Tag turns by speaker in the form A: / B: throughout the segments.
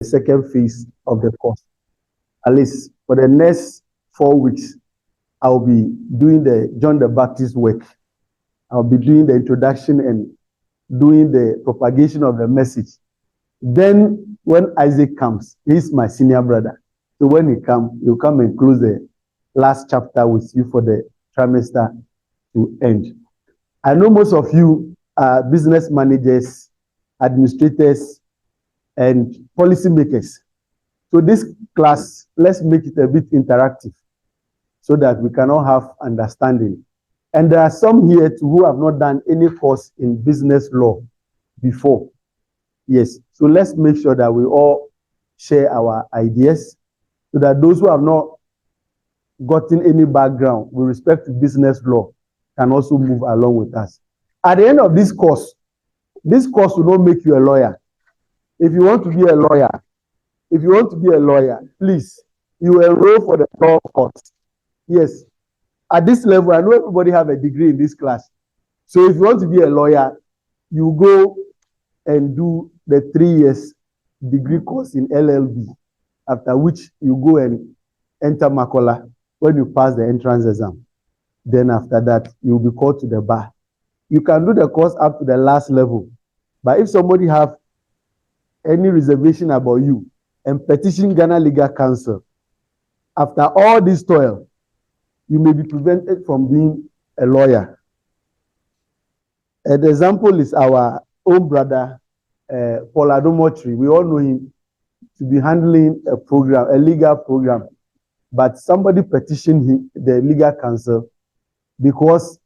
A: the second phase of the course. At least for the next 4 weeks, I'll be doing the John the Baptist work. I'll be doing the introduction and doing the propagation of the message. Then when Isaac comes, he's my senior brother. So when he comes, he'll come and close the last chapter with you for the trimester to end. I know most of you are business managers, administrators, and policymakers. So this class, let's make it a bit interactive so that we can all have understanding. And there are some here too who have not done any course in business law before. Yes, so let's make sure that we all share our ideas so that those who have not gotten any background with respect to business law can also move along with us. At the end of this course will not make you a lawyer. If you want to be a lawyer, please, you enroll for the law course. Yes, at this level, I know everybody have a degree in this class. So if you want to be a lawyer, you go and do the 3 years degree course in LLB, after which you go and enter Makola when you pass the entrance exam. Then after that, you'll be called to the bar. You can do the course up to the last level. But if somebody have any reservation about you and petition Ghana Legal Council, after all this toil, you may be prevented from being a lawyer. An example is our own brother, Paul Adomotri. We all know him to be handling a program, a legal program. But somebody petitioned him, the legal council, because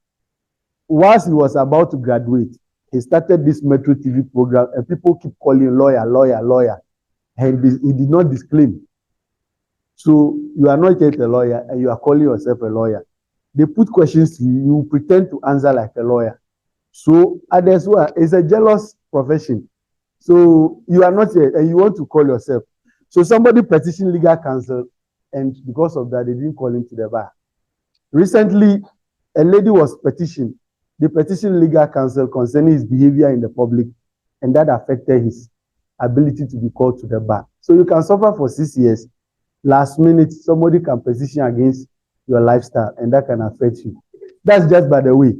A: whilst he was about to graduate, he started this Metro TV program and people keep calling lawyer, lawyer, lawyer. And he did not disclaim. So you are not yet a lawyer and you are calling yourself a lawyer. They put questions to you, you pretend to answer like a lawyer. So others who are, it's a jealous profession. So you are not yet and you want to call yourself. So somebody petitioned legal counsel and because of that, they didn't call him to the bar. Recently, a lady was petitioned. They petitioned legal counsel concerning his behavior in the public and that affected his ability to be called to the bar. So you can suffer for 6 years. Last minute, somebody can petition against your lifestyle and that can affect you. That's just by the way.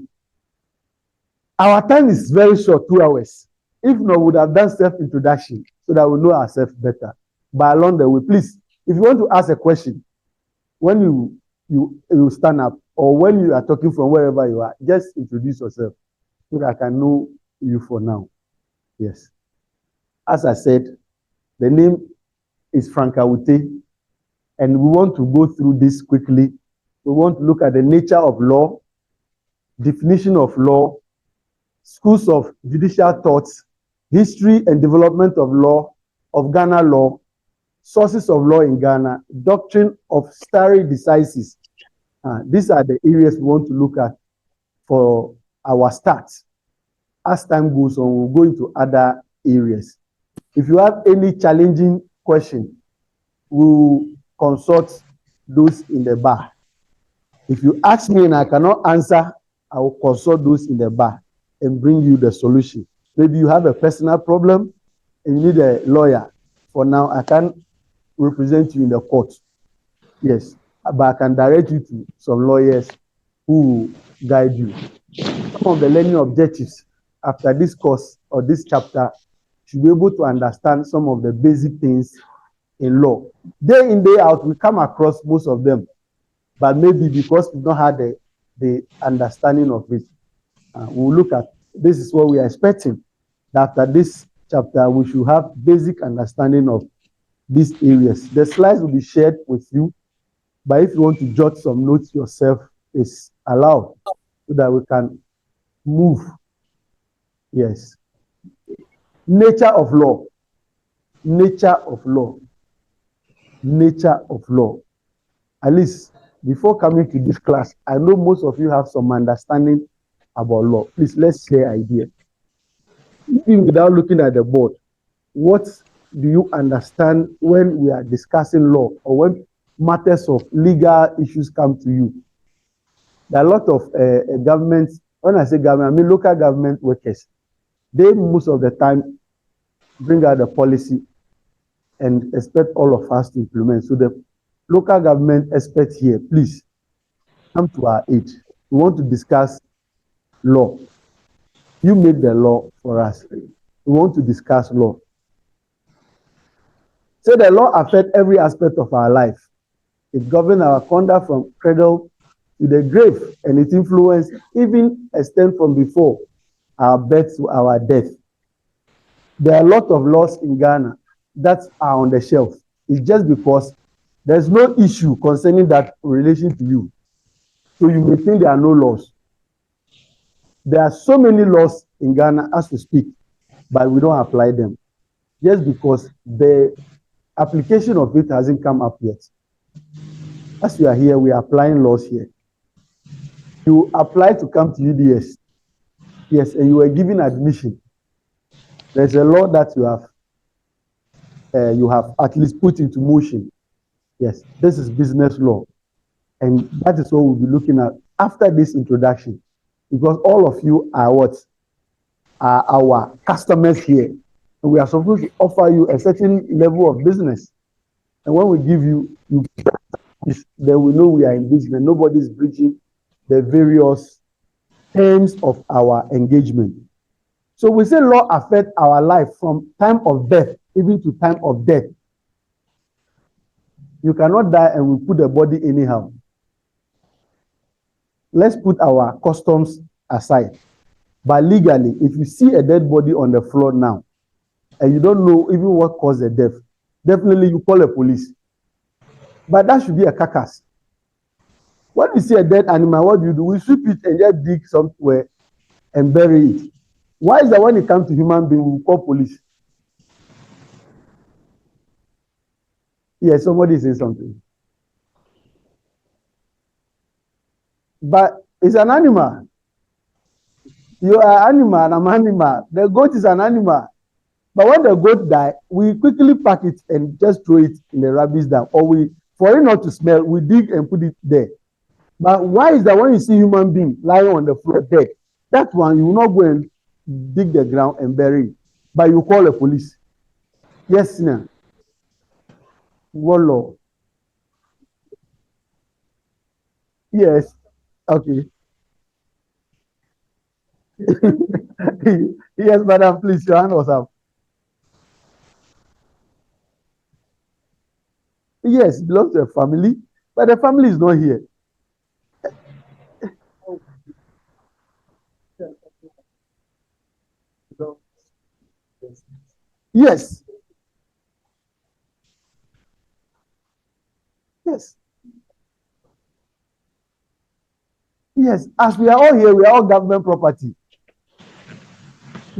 A: Our time is very short, 2 hours. If not, we would have done self-introduction so that we know ourselves better. But along the way, please, if you want to ask a question, when you stand up or when you are talking from wherever you are, just introduce yourself so that I can know you for now. Yes. As I said, the name is Frank Awute, and we want to go through this quickly. We want to look at the nature of law, definition of law, schools of judicial thoughts, history and development of law, of Ghana law, sources of law in Ghana, doctrine of stare decisis. These are the areas we want to look at for our start. As time goes on, we'll go into other areas. If you have any challenging question, we'll consult those in the bar. If you ask me and I cannot answer, I will consult those in the bar and bring you the solution. Maybe you have a personal problem and you need a lawyer. For now, I can't represent you in the court. Yes, but I can direct you to some lawyers who will guide you. Some of the learning objectives after this course or this chapter should be able to understand some of the basic things in law. Day in, day out, we come across most of them, but maybe because we've not had the understanding of it, we'll look at this is what we are expecting. After this chapter, we should have basic understanding of these areas. The slides will be shared with you, but if you want to jot some notes yourself, it's allowed so that we can move. Yes. Nature of law. Nature of law. Nature of law. At least before coming to this class, I know most of you have some understanding about law. Please, let's share ideas. Even without looking at the board, what do you understand when we are discussing law or when matters of legal issues come to you? There are a lot of governments, when I say government, I mean local government workers. They most of the time bring out the policy and expect all of us to implement. So the local government experts here, please come to our aid. We want to discuss law. You made the law for us. We want to discuss law. So the law affects every aspect of our life. It governs our conduct from cradle to the grave, and its influence even extends from before our birth to our death. There are a lot of laws in Ghana that are on the shelf. It's just because there's no issue concerning that in relation to you. So you may think there are no laws. There are so many laws in Ghana as we speak, but we don't apply them just because the application of it hasn't come up yet. As we are here, we are applying laws here. You apply to come to UDS, yes, and you were given admission. There's a law that you have at least put into motion. Yes, this is business law, and that is what we'll be looking at after this introduction, because all of you are what? Are our customers here, and we are supposed to offer you a certain level of business. And when we give you, then we know we are in business. Nobody is breaching the various terms of our engagement. So we say law affects our life from time of birth even to time of death. You cannot die and we put the body anyhow. Let's put our customs aside. But legally, if you see a dead body on the floor now, and you don't know even what caused the death, definitely you call the police. But that should be a carcass. When you see a dead animal, what do? We sweep it and just dig somewhere and bury it. Why is that when it comes to human being, we call police? Yes, somebody is saying something. But it's an animal. You are an animal and I'm an animal. The goat is an animal. But when the goat dies, we quickly pack it and just throw it in the rubbish dump. Or for it not to smell, we dig and put it there. But why is that when you see human being lying on the floor dead, that one you will not go and dig the ground and bury it, but you call the police? Yes, sir. What law? Yes. Okay. Yes, madam, please, your hand was up. Yes, it belongs to a family, but the family is not here. Yes. Yes. Yes. As we are all here, we are all government property.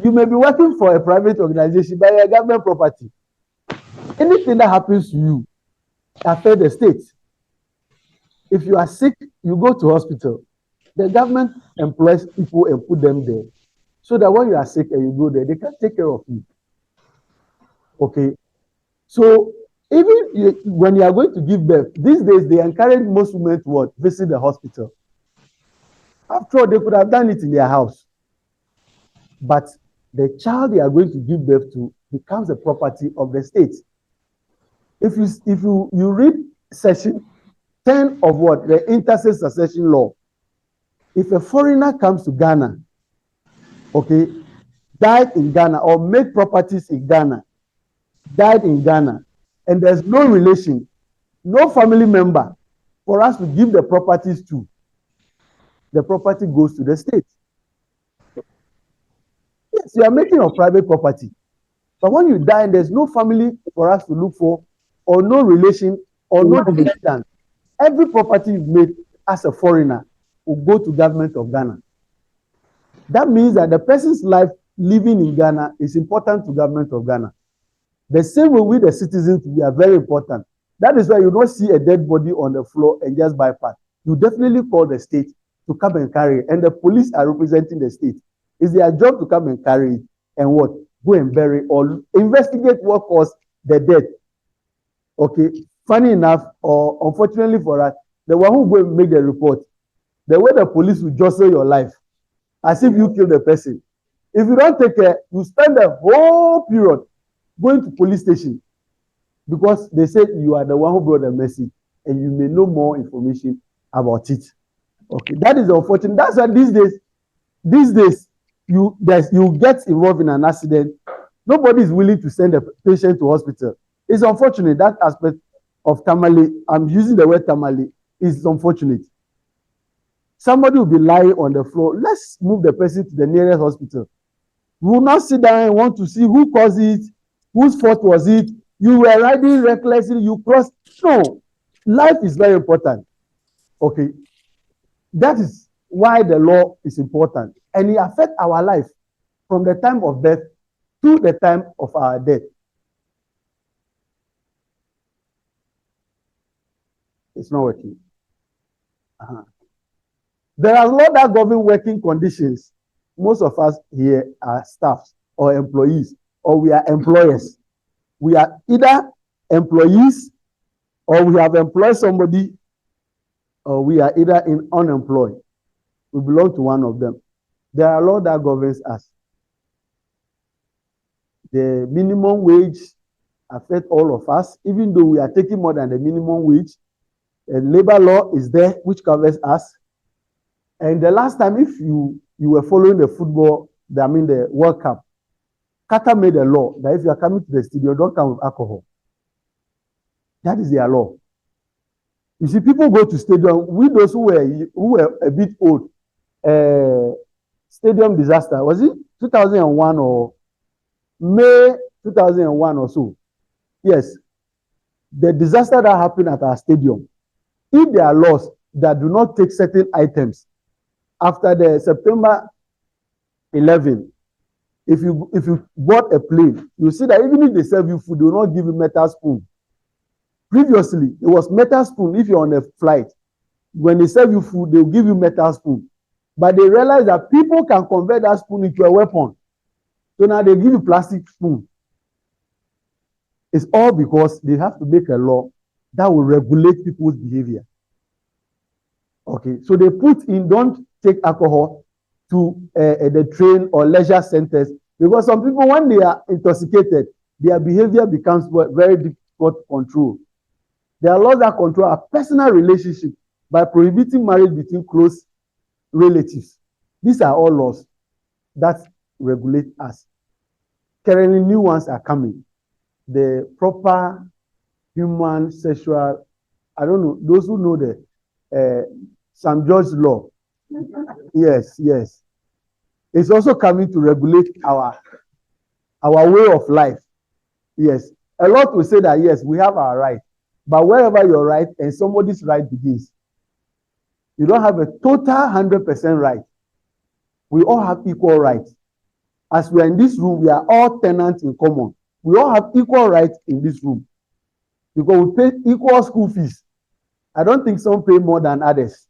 A: You may be working for a private organization, but you're government property. Anything that happens to you affects the state. If you are sick, you go to hospital. The government employs people and put them there, so that when you are sick and you go there, they can take care of you. Okay. So even when you are going to give birth, these days they encourage most women to visit the hospital. After all, they could have done it in their house. But the child they are going to give birth to becomes the property of the state. If you read section 10 of the interstate succession law, if a foreigner comes to Ghana, okay, died in Ghana or made properties in Ghana, died in Ghana, and there's no relation, no family member for us to give the properties to, the property goes to the state. Yes, you are making a private property. But when you die and there's no family for us to look for, or no relation, or no descendant, every property you've made as a foreigner will go to government of Ghana. That means that the person's life living in Ghana is important to government of Ghana. The same way with the citizens, we are very important. That is why you don't see a dead body on the floor and just bypass. You definitely call the state to come and carry it. And the police are representing the state. It's their job to come and carry it and go and bury or investigate what caused the death. Okay. Funny enough, or unfortunately for us, the one who go and make the report, the way the police will jostle your life, as if you killed the person. If you don't take care, you spend the whole period going to police station. because they said you are the one who brought the message and you may know more information about it. Okay, that is unfortunate. That's why these days, you get involved in an accident, nobody is willing to send a patient to hospital. It's unfortunate. That aspect of tamale, I'm using the word tamale, is unfortunate. Somebody will be lying on the floor. Let's move the person to the nearest hospital. We will not sit down and want to see who caused it, whose fault was it. You were riding recklessly, you crossed. No, life is very important. Okay, that is why the law is important, and it affects our life from the time of birth to the time of our death. It's not working. There are laws that govern working conditions. Most of us here are staffs or employees, or we are employers. We are either employees, or we have employed somebody, or we are either unemployed. We belong to one of them. There are laws that governs us. The minimum wage affects all of us, even though we are taking more than the minimum wage. The labor law is there, which covers us. And the last time, if you were following the football, the World Cup, Qatar made a law that if you are coming to the stadium, don't come with alcohol. That is their law. You see, people go to stadium. We those who were a bit old, stadium disaster, was it 2001 or May 2001 or so? Yes, the disaster that happened at our stadium. If there are laws that do not take certain items after the September 11, if you bought a plane, you see that even if they serve you food, they will not give you metal spoon. Previously, it was metal spoon if you're on a flight. When they serve you food, they'll give you metal spoon. But they realize that people can convert that spoon into a weapon. So now they give you plastic spoon. It's all because they have to make a law that will regulate people's behavior. Okay, so they put in, don't take alcohol to the train or leisure centers, because some people, when they are intoxicated, their behavior becomes very difficult to control. There are laws that control our personal relationship by prohibiting marriage between close relatives. These are all laws that regulate us. Currently, new ones are coming. The proper human sexual, I don't know, those who know the St. George's law. Yes. It's also coming to regulate our way of life. Yes. A lot will say that, yes, we have our right. But wherever your right and somebody's right begins, you don't have a total 100% right. We all have equal rights. As we are in this room, we are all tenants in common. We all have equal rights in this room because we pay equal school fees. I don't think some pay more than others,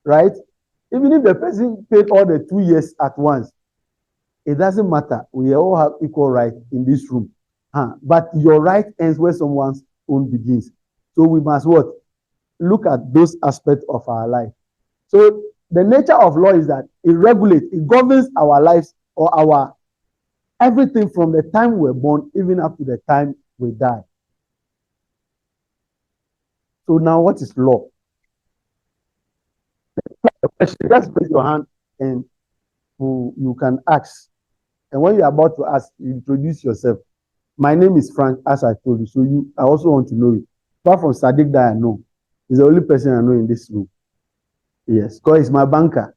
A: right? Even if the person paid all the 2 years at once, it doesn't matter. We all have equal rights in this room. But your right ends where someone's own begins. So we must what? Look at those aspects of our life. So the nature of law is that it regulates, it governs our lives or our everything from the time we're born, even up to the time we die. So now what is law? Just raise your hand and you can ask. And when you're about to ask, you introduce yourself. My name is Frank, as I told you. So I also want to know you. Apart from Sadiq that I know, he's the only person I know in this room. Yes, because he's my banker.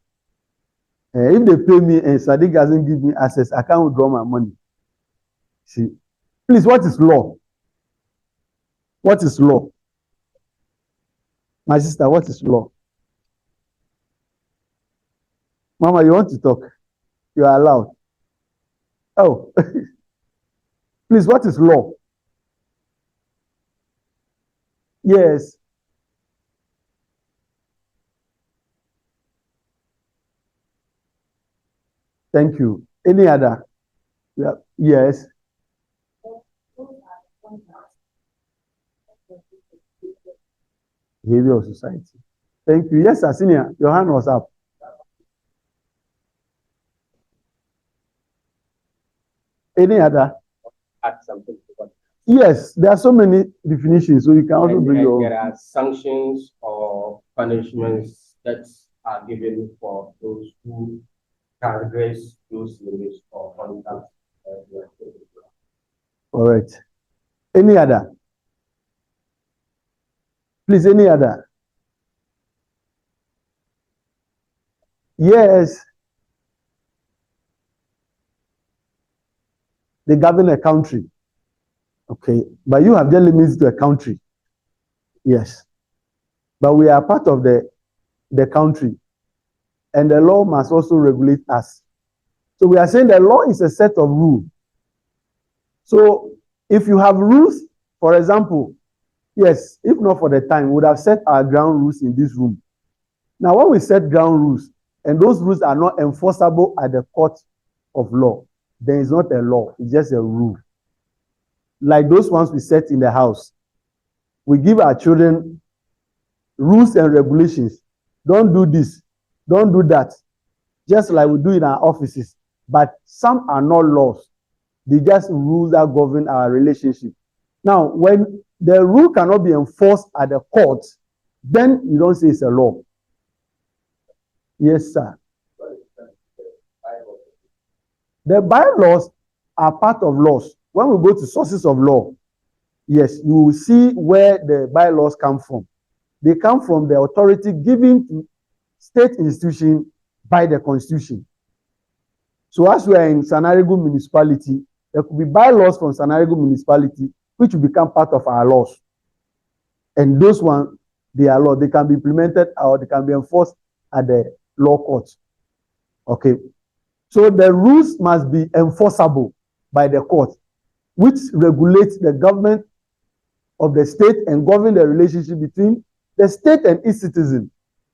A: If they pay me and Sadiq doesn't give me access, I can't withdraw my money. See, please, what is law? What is law? My sister, what is law? Mama, you want to talk? You are allowed. Oh, please, what is law? Yes. Thank you. Any other? Yeah. Yes. Behavior of society. Thank you. Yes, Asinia, your hand was up. Any other?
B: Add something to what
A: Yes, there are so many definitions, so you can also bring your own.
B: There are sanctions or punishments that are given for those who transgress those limits or conduct.
A: All right. Any other? Please, any other? Yes. They govern a country. Okay. But you have the limits to a country. Yes. But we are part of the country. And the law must also regulate us. So we are saying the law is a set of rules. So if you have rules, for example, yes, if not for the time, we would have set our ground rules in this room. Now, when we set ground rules, and those rules are not enforceable at the court of law, then it's not a law, it's just a rule. Like those ones we set in the house. We give our children rules and regulations. Don't do this, don't do that. Just like we do in our offices. But some are not laws. They just rules that govern our relationship. Now, when the rule cannot be enforced at the court, then you don't say it's a law. Yes, sir. The bylaws are part of laws. When we go to sources of law, yes, you will see where the bylaws come from. They come from the authority given to state institution by the constitution. So as we are in Sanarigu municipality, there could be bylaws from Sanarigu municipality which will become part of our laws. And those ones, they are law. They can be implemented or they can be enforced at the law court. Okay. So the rules must be enforceable by the court, which regulates the government of the state and govern the relationship between the state and its citizen,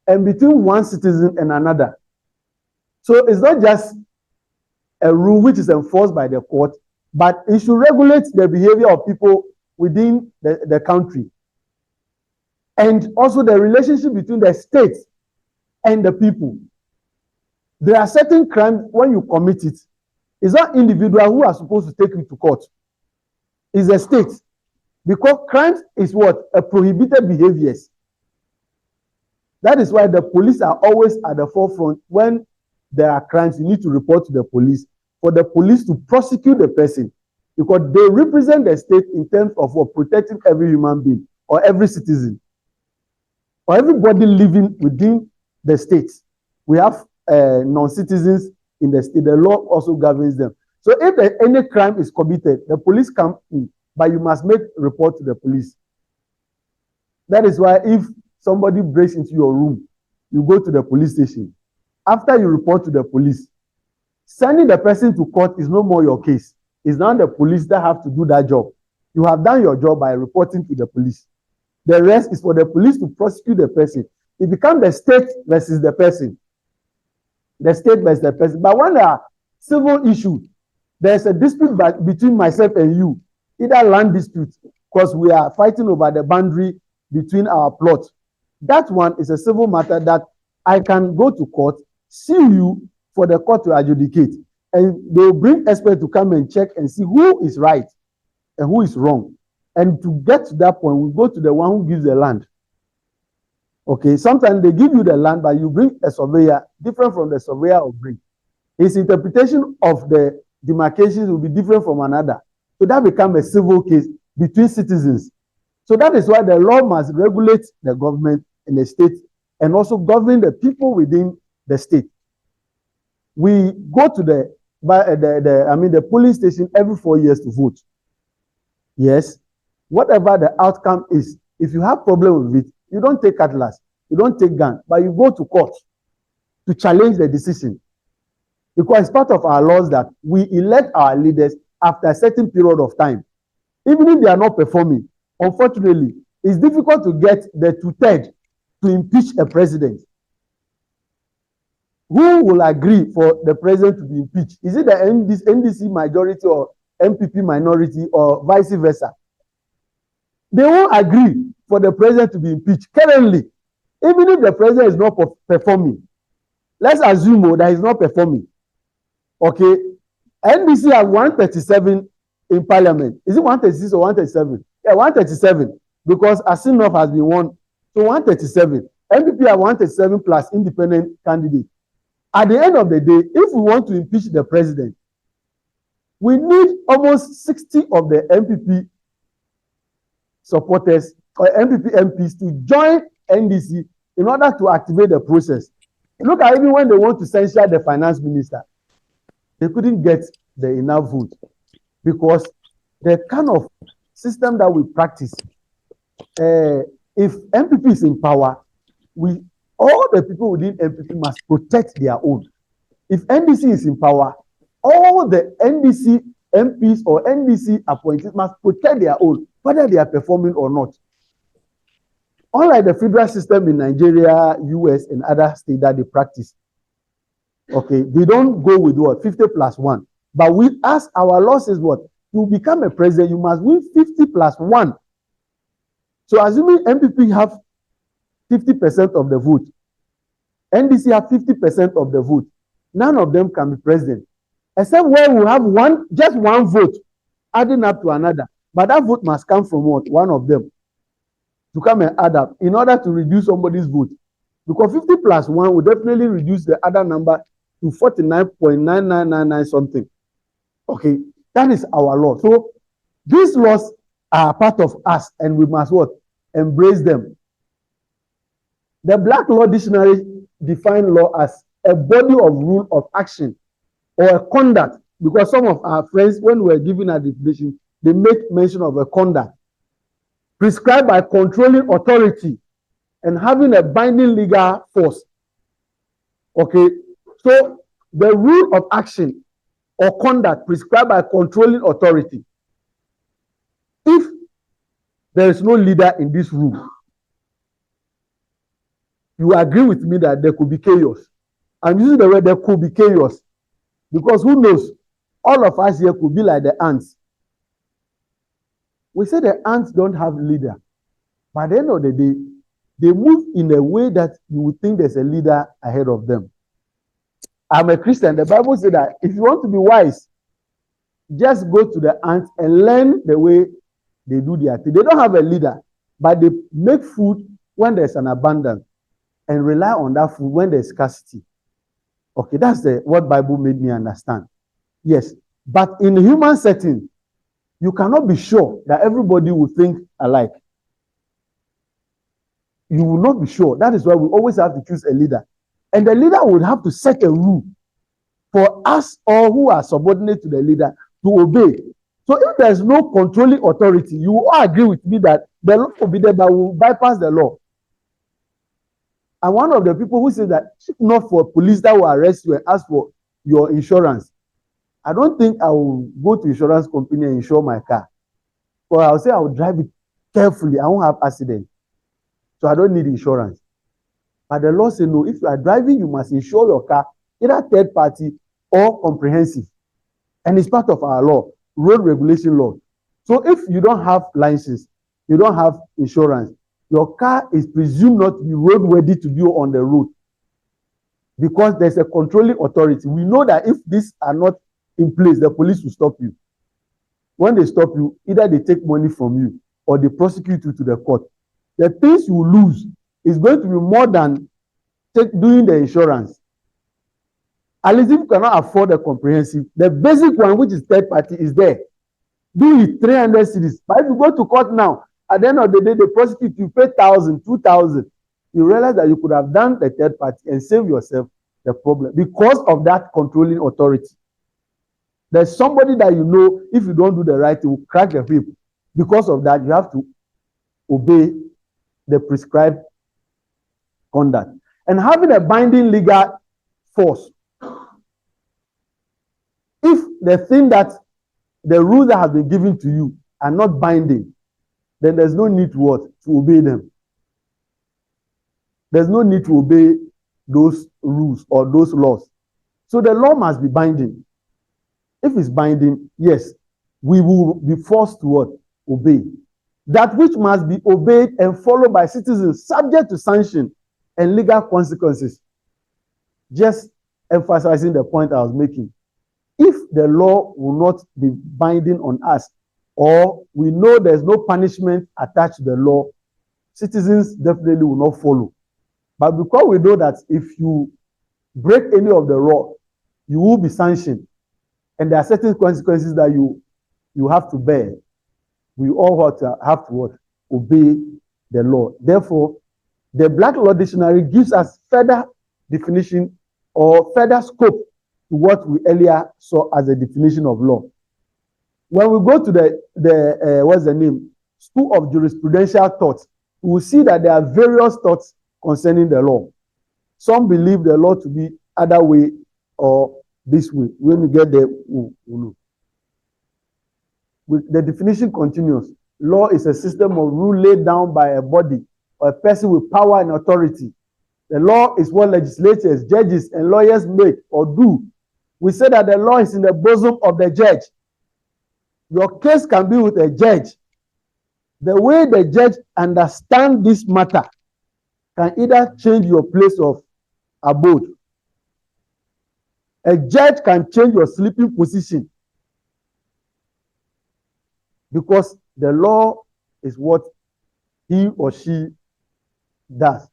A: and between one citizen and another. So it's not just a rule which is enforced by the court, but it should regulate the behavior of people within the country. And also the relationship between the state and the people. There are certain crimes, when you commit it, it's not individual who are supposed to take you to court. It's the state. Because crimes is what? A prohibited behaviors. That is why the police are always at the forefront. When there are crimes, you need to report to the police for the police to prosecute the person, because they represent the state in terms of protecting every human being or every citizen or everybody living within the state. We have non-citizens in the state. The law also governs them. So if any crime is committed, the police come in, but you must make report to the police. That is why if somebody breaks into your room, you go to the police station. After you report to the police, sending the person to court is no more your case. It's now the police that have to do that job. You have done your job by reporting to the police. The rest is for the police to prosecute the person. It becomes the state versus the person. The state versus the person. But when there are civil issues, there's a dispute between myself and you, either land dispute, because we are fighting over the boundary between our plots. That one is a civil matter that I can go to court, sue you for the court to adjudicate. And they will bring experts to come and check and see who is right and who is wrong. And to get to that point, we go to the one who gives the land. Okay, sometimes they give you the land, but you bring a surveyor, different from the surveyor will bring. His interpretation of the demarcations will be different from another. So that becomes a civil case between citizens. So that is why the law must regulate the government in the state and also govern the people within the state. We go to the polling station every 4 years to vote. Yes, whatever the outcome is, if you have problem with it, you don't take cutlass, you don't take gun, but you go to court to challenge the decision. Because it's part of our laws that we elect our leaders after a certain period of time. Even if they are not performing, unfortunately, it's difficult to get the 2/3 to impeach a president. Who will agree for the president to be impeached? Is it the NDC majority or MPP minority or vice versa? They won't agree for the president to be impeached. Currently, even if the president is not performing, let's assume that he's not performing. Okay, NDC have 137 in parliament. Is it 136 or 137? Yeah, 137, because Asinov has been won. So 137. MPP are 137 plus independent candidate. At the end of the day, if we want to impeach the president, we need almost 60 of the MPP supporters or MPP MPs to join NDC in order to activate the process. Look at even when they want to censure the finance minister, they couldn't get the enough vote, because the kind of system that we practice, if MPP is in power, all the people within MPP must protect their own. If NDC is in power, all the NDC MPs or NDC appointees must protect their own, whether they are performing or not. Unlike the federal system in Nigeria, US, and other states that they practice, okay, they don't go with what? 50 plus 1. But we ask, our law says what? To become a president, you must win 50 plus 1. So assuming MPP have 50% of the vote, NDC have 50% of the vote, none of them can be president. Except where we have just one vote adding up to another. But that vote must come from what? One of them to come and add up in order to reduce somebody's vote. Because 50 plus 1 will definitely reduce the other number to 49.9999 something. Okay, that is our law. So these laws are part of us, and we must what? Embrace them. The Black Law Dictionary defines law as a body of rule of action or a conduct, because some of our friends, when we were giving a definition, they make mention of a conduct prescribed by controlling authority and having a binding legal force. Okay, so the rule of action or conduct prescribed by controlling authority. If there is no leader in this room, you agree with me that there could be chaos. I'm using the word there could be chaos, because who knows? All of us here could be like the ants. We say the ants don't have leader. By the end of the day, they move in a way that you would think there's a leader ahead of them. I'm a Christian. The Bible says that if you want to be wise, just go to the ants and learn the way they do their thing. They don't have a leader, but they make food when there's an abundance and rely on that food when there's scarcity. Okay, that's what Bible made me understand. Yes, but in a human setting, you cannot be sure that everybody will think alike. You will not be sure. That is why we always have to choose a leader. And the leader would have to set a rule for us all who are subordinate to the leader to obey. So if there's no controlling authority, you will all agree with me that the law will be there, but will bypass the law. And one of the people who said that, if not for police that will arrest you and ask for your insurance, I don't think I will go to insurance company and insure my car. Or I'll say I will drive it carefully. I won't have accident. So I don't need insurance. But the law says no, if you are driving, you must insure your car, either third party or comprehensive. And it's part of our law, road regulation law. So if you don't have license, you don't have insurance, your car is presumed not to be roadworthy to be on the road, because there's a controlling authority. We know that if these are not in place, the police will stop you. When they stop you, either they take money from you or they prosecute you to the court. The things you lose is going to be more than doing the insurance. At least if you cannot afford a comprehensive, the basic one, which is third party, is there. Do it 300 cedis. But if you go to court now, at the end of the day, they prosecute you, pay 1,000, 2,000. You realize that you could have done the third party and save yourself the problem because of that controlling authority. There's somebody that you know, if you don't do the right thing, will crack the whip. Because of that, you have to obey the prescribed conduct. And having a binding legal force. If the thing that the rules that have been given to you are not binding, then there's no need to what? To obey them. There's no need to obey those rules or those laws. So the law must be binding. If it's binding, yes, we will be forced to what? Obey. That which must be obeyed and followed by citizens, subject to sanction and legal consequences. Just emphasizing the point I was making. if the law will not be binding on us, or we know there's no punishment attached to the law, citizens definitely will not follow. But because we know that if you break any of the law, you will be sanctioned, and there are certain consequences that you have to bear, we all have to obey the law. Therefore, the Black Law Dictionary gives us further definition or further scope to what we earlier saw as a definition of law. When we go to the what's the name, School of Jurisprudential Thought, we will see that there are various thoughts concerning the law. Some believe the law to be other way or this way. When we get there, we'll know. The definition continues. Law is a system of rule laid down by a body or a person with power and authority. The law is what legislators, judges, and lawyers make or do. We say that the law is in the bosom of the judge. Your case can be with a judge. The way the judge understands this matter can either change your place of abode. A judge can change your sleeping position, because the law is what he or she does.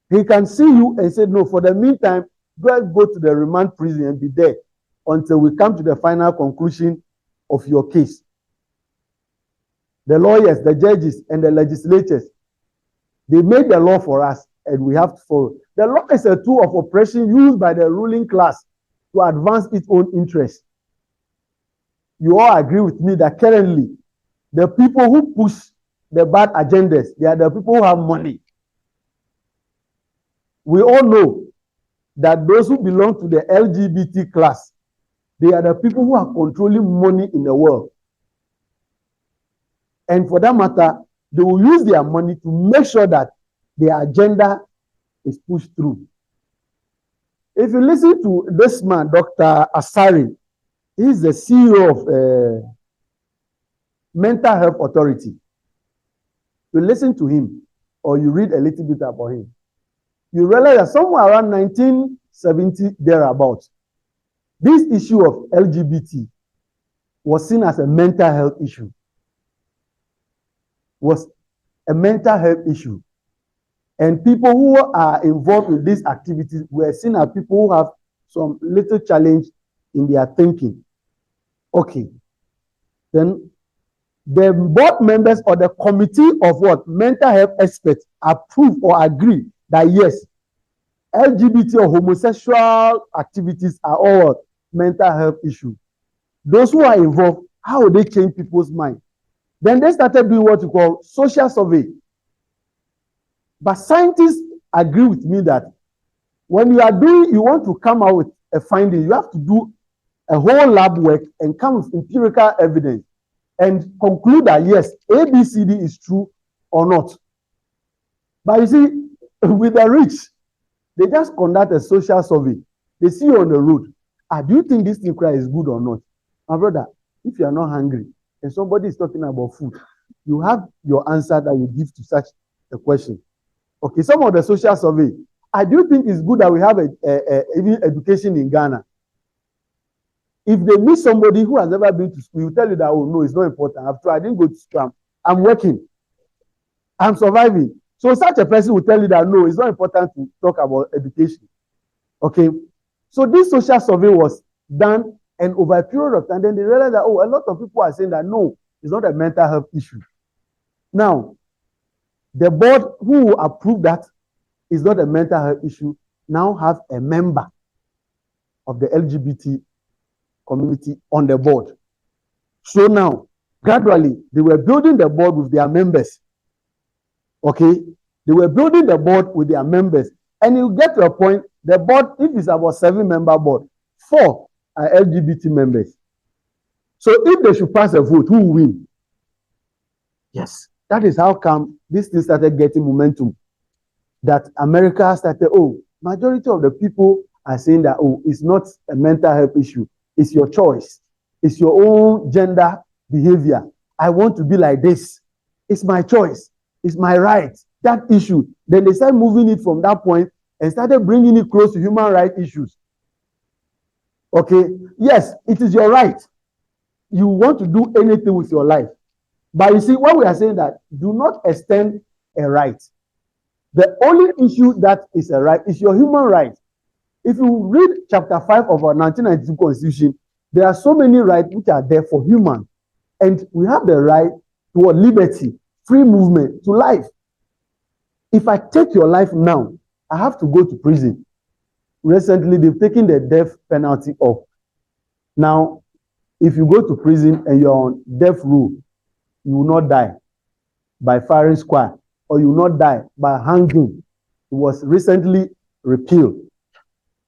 A: He can see you and say, no, for the meantime, go to the remand prison and be there until we come to the final conclusion of your case. The lawyers, the judges, and the legislators, they made the law for us, and we have to follow. The law is a tool of oppression used by the ruling class to advance its own interests. You all agree with me that currently, the people who push the bad agendas, they are the people who have money. We all know that those who belong to the LGBT class, they are the people who are controlling money in the world. And for that matter, they will use their money to make sure that their agenda is pushed through. If you listen to this man, Dr. Asari, he's the CEO of Mental Health Authority. You listen to him, or you read a little bit about him, you realize that somewhere around 1970, thereabouts, this issue of LGBT was seen as a mental health issue. Was a mental health issue. And people who are involved in these activities were seen as people who have some little challenge in their thinking. Okay. Then the board members or the committee of what? Mental health experts approve or agree that yes, LGBT or homosexual activities are all mental health issues. Those who are involved, how will they change people's mind? Then they started doing what you call social survey. But scientists agree with me that when you want to come out with a finding, you have to do a whole lab work and come with empirical evidence and conclude that yes, ABCD is true or not. But you see, with the rich, they just conduct a social survey. They see you on the road. Do you think this thing is good or not? My brother, if you are not hungry and somebody is talking about food, you have your answer that you give to such a question. Okay, some of the social survey. Do you think it's good that we have even education in Ghana? If they meet somebody who has never been to school, you tell you that, oh no, it's not important. I didn't go to school. I'm working. I'm surviving. So such a person will tell you that no, it's not important to talk about education. Okay. So this social survey was done, and over a period of time, then they realized that, oh, a lot of people are saying that no, it's not a mental health issue. Now, the board who approved that is not a mental health issue now have a member of the LGBT community on the board. So now, gradually, they were building the board with their members. Okay? They were building the board with their members. And you get to a point, the board, if it's about 7-member board, 4 are LGBT members. So if they should pass a vote, who will win? Yes. That is how come this thing started getting momentum. That America started, majority of the people are saying that, it's not a mental health issue. It's your choice. It's your own gender behavior. I want to be like this. It's my choice. It's my right. That issue. Then they started moving it from that point and started bringing it close to human rights issues. Okay, yes, it is your right. You want to do anything with your life. But you see, when we are saying that, do not extend a right. The only issue that is a right is your human right. If you read chapter 5 of our 1992 Constitution, there are so many rights which are there for human. And we have the right to liberty, free movement, to life. If I take your life now, I have to go to prison. Recently, they've taken the death penalty off. Now, if you go to prison and you're on death row, you will not die by firing squad, or you will not die by hanging. It was recently repealed.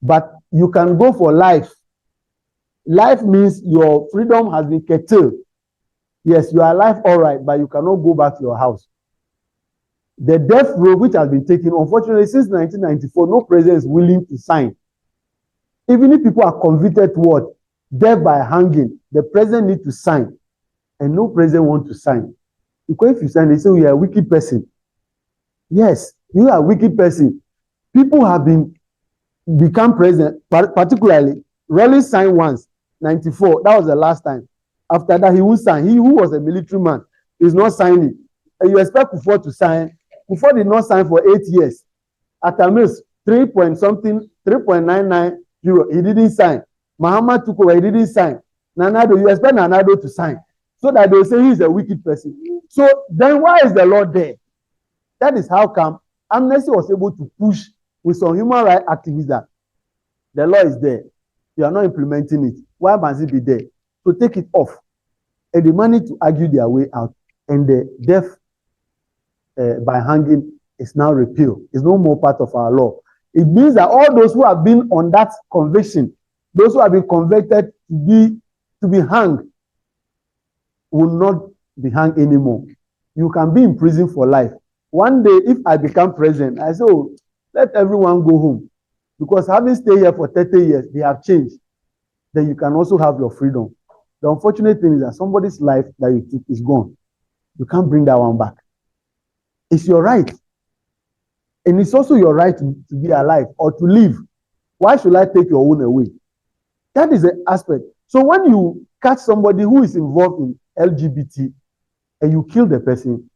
A: But you can go for life. Life means your freedom has been curtailed. Yes, you are alive, all right, but you cannot go back to your house. The death row which has been taken, unfortunately, since 1994, no president is willing to sign. Even if people are convicted to what? Death by hanging, the president needs to sign. And no president wants to sign. Because if you sign, they say you are a wicked person. Yes, you are a wicked person. People have become president, particularly Rawlings signed once, 94. That was the last time. After that, he will sign. He who was a military man is not signing. And you expect Kufuor to sign. Kufuor did not sign for 8 years. At Amis, 3.99 euro, he didn't sign. Mahama took over, he didn't sign. Nanado, you expect Nanado to sign. So that they say he is a wicked person. So then why is the law there? That is how come Amnesty was able to push with some human rights activists that the law is there. You are not implementing it. Why must it be there? So take it off. And they managed to argue their way out. And the death by hanging is now repealed. It's no more part of our law. It means that all those who have been on that conviction, those who have been convicted to be hanged, will not be hanged anymore. You can be in prison for life. One day, if I become president, I say, oh, let everyone go home. Because having stayed here for 30 years, they have changed. Then you can also have your freedom. The unfortunate thing is that somebody's life that you took is gone. You can't bring that one back. It's your right. And it's also your right to be alive or to live. Why should I take your own away? That is the aspect. So when you catch somebody who is involved in LGBT and you kill the person,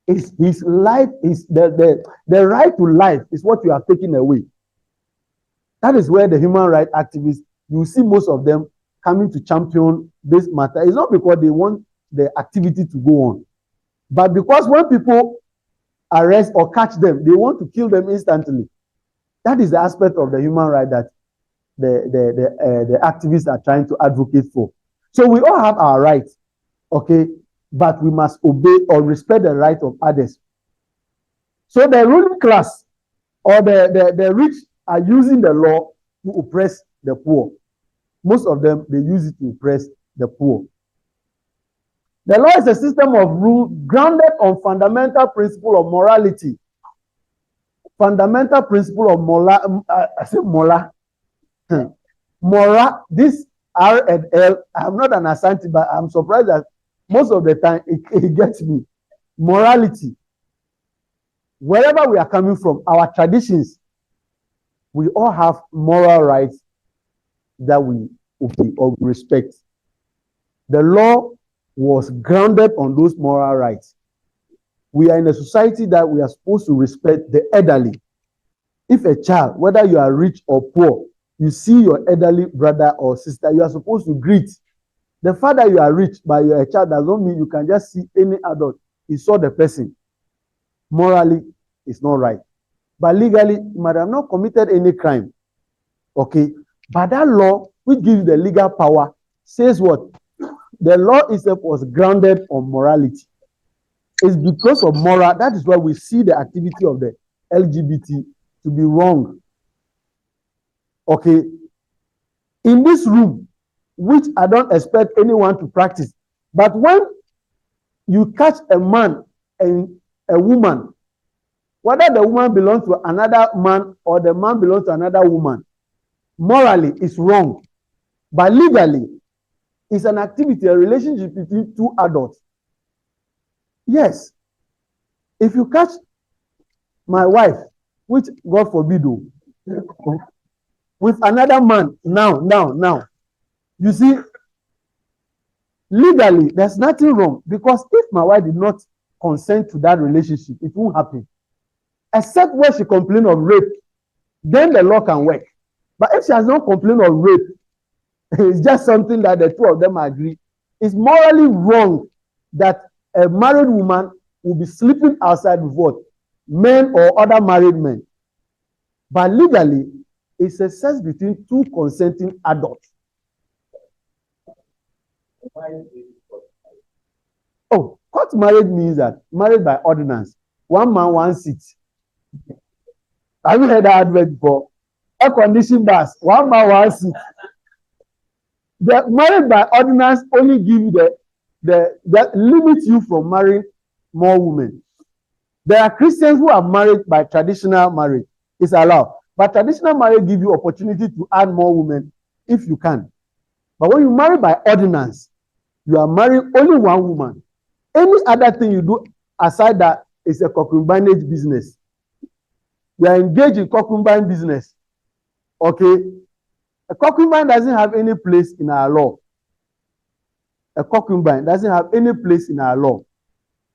A: his life is the right to life is what you are taking away. That is where the human rights activists, you see most of them coming to champion this matter. It's not because they want the activity to go on, but because when people arrest or catch them, they want to kill them instantly. That is the aspect of the human right that the activists are trying to advocate for. So we all have our rights, okay, but we must obey or respect the right of others. So the ruling class or the rich are using the law to oppress the poor. Most of them, they use it to oppress the poor. The law is a system of rule grounded on fundamental principle of morality. Fundamental principle of moral. Moral, this R and L, I'm not an Asante, but I'm surprised that most of the time it gets me. Morality. Wherever we are coming from, our traditions, we all have moral rights that we obey or respect. The law was grounded on those moral rights. We are in a society that we are supposed to respect the elderly. If a child, whether you are rich or poor, you see your elderly brother or sister, you are supposed to greet. The fact that you are rich but you are a child does not mean you can just see any adult. You saw the person. Morally, it's not right. But legally, you might have not committed any crime. Okay? But that law, which gives the legal power, says what? The law itself was grounded on morality. It's because of moral, that is why we see the activity of the LGBT to be wrong. Okay? In this room, which I don't expect anyone to practice, but when you catch a man and a woman, whether the woman belongs to another man or the man belongs to another woman, morally it's wrong. But legally, it's an activity, a relationship between two adults. Yes. If you catch my wife, which God forbid, with another man now, You see, legally, there's nothing wrong, because if my wife did not consent to that relationship, it won't happen. Except when she complains of rape, then the law can work. But if she has not complained of rape, it's just something that the two of them agree. It's morally wrong that a married woman will be sleeping outside with what? Men or other married men. But legally, it's a sex between two consenting adults. Oh, court marriage means that married by ordinance, one man, one seat. Have you heard that advert before? Air conditioned bus, one man, one seat. The married by ordinance only give you that limits you from marrying more women. There are Christians who are married by traditional marriage. It's allowed. But traditional marriage give you opportunity to add more women if you can. But when you marry by ordinance, you are marrying only one woman. Any other thing you do aside that is a concubinage business. You are engaged in concubine business. Okay? A concubine doesn't have any place in our law. A concubine doesn't have any place in our law.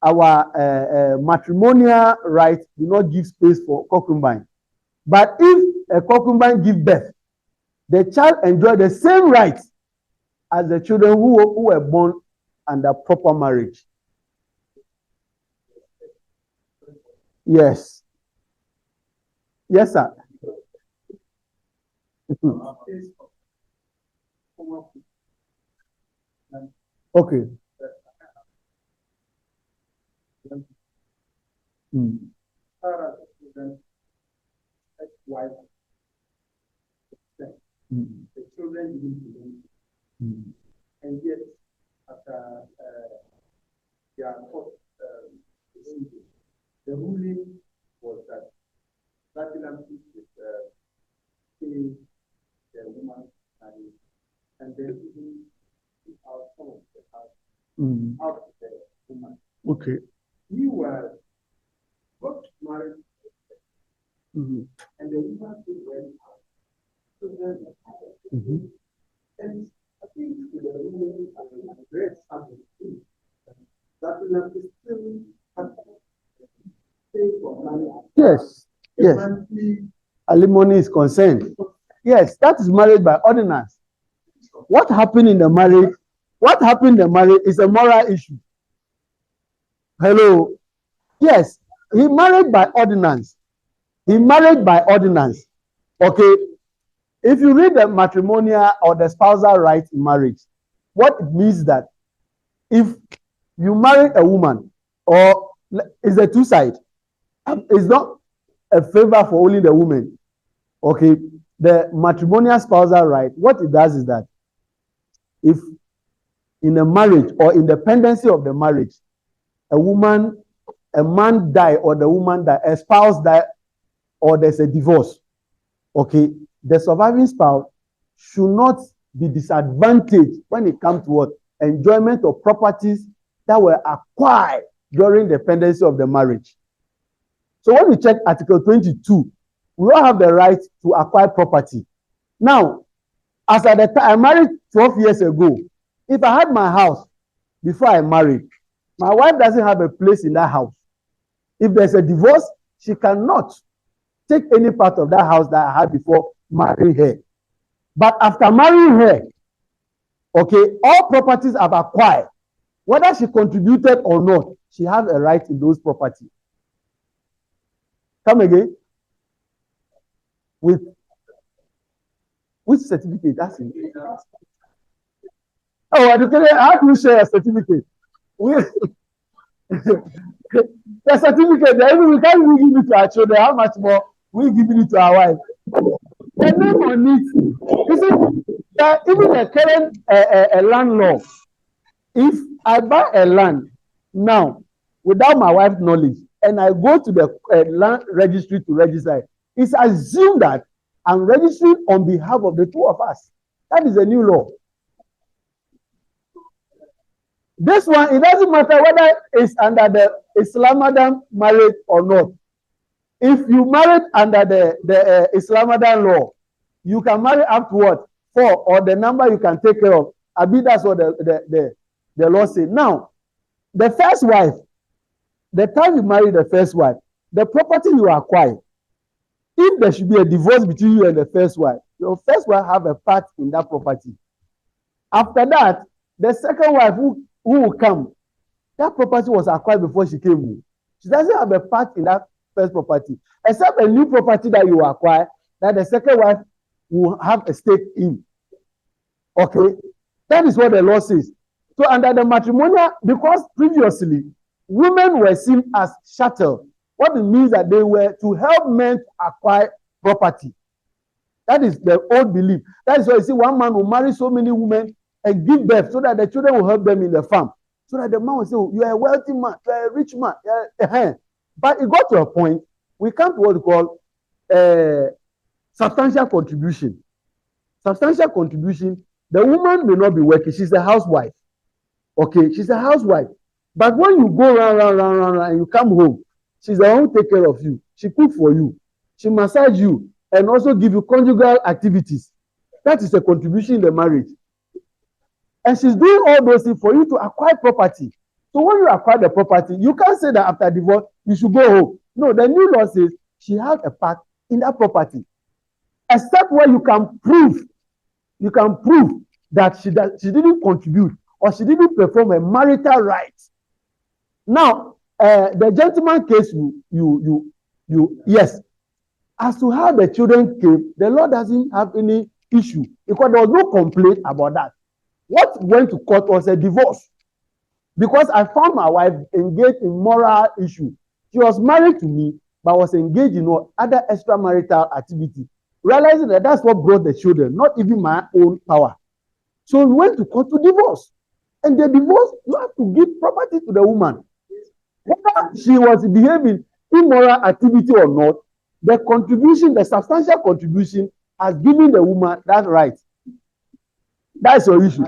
A: Our matrimonial rights do not give space for concubine. But if a concubine gives birth, the child enjoys the same rights as the children who were born under proper marriage. Yes. Yes, sir. Okay.
C: The children didn't belong. And yet, after they are taught the ruling was that platinum is killing the woman and then even out some of the house out of the woman.
A: Okay.
C: Meanwhile, got married and the woman still went out. So then, and I think the woman read something that is still
A: yes, yes. Alimony is concerned. Yes, that is married by ordinance. What happened in the marriage? What happened in the marriage is a moral issue. Hello. Yes, he married by ordinance. He married by ordinance. Okay. If you read the matrimonial or the spousal right in marriage, what it means that if you marry a woman, or it's a two-side, it's not a favor for only the woman. Okay, the matrimonial spousal right, what it does is that if in a marriage or independency of the marriage, a man die or the woman die, a spouse die, or there's a divorce, okay, the surviving spouse should not be disadvantaged when it comes to what? Enjoyment of properties that were acquired during the pendency of the marriage. So when we check Article 22, we all have the right to acquire property. Now, as at the time I married 12 years ago, if I had my house before I married, my wife doesn't have a place in that house. If there's a divorce, she cannot take any part of that house that I had before marrying her. But after marrying her, okay, all properties I've acquired, whether she contributed or not, she has a right in those properties. Come again? With which certificate? That's it. Oh, how do you share a certificate? The certificate, we can't even give it to our children. How much more we give it to our wife? The name on it. You see, even the current land law, if I buy a land now without my wife's knowledge and I go to the land registry to register, it's assumed that I'm registering on behalf of the two of us. That is a new law. This one, it doesn't matter whether it's under the Islamic marriage or not. If you married under the Islamic law, you can marry up to what? 4 or the number you can take care of. Abi, that's what the law says. Now, the first wife, the time you marry the first wife, the property you acquire, if there should be a divorce between you and the first wife, your first wife have a part in that property. After that, the second wife who will come, that property was acquired before she came. She doesn't have a part in that first property, except a new property that you acquire that the second wife will have a stake in. Okay, that is what the law says. So under the matrimonial, because previously women were seen as chattel, what it means that they were to help men to acquire property. That is the old belief. That is why you see one man will marry so many women and give birth so that the children will help them in the farm. So that the man will say, oh, you are a wealthy man, you are a rich man. But it got to a point, we come to what we call substantial contribution. Substantial contribution, the woman may not be working, she's a housewife. Okay, she's a housewife. But when you go round, and you come home, she's the one who take care of you. She cook for you. She massage you and also give you conjugal activities. That is a contribution in the marriage. And she's doing all those things for you to acquire property. So when you acquire the property, you can't say that after divorce, you should go home. No, the new law says she has a part in that property. Except where you can prove that she didn't contribute or she didn't perform a marital right. Now, the gentleman case, yes. As to how the children came, the law doesn't have any issue because there was no complaint about that. What went to court was a divorce because I found my wife engaged in moral issue. She was married to me, but was engaged in other extramarital activity, realizing that that's what brought the children, not even my own power. So we went to court to divorce. And the divorce, you have to give property to the woman. Whether she was behaving immoral activity or not, the contribution, the substantial contribution, has given the woman that right. That's your issue.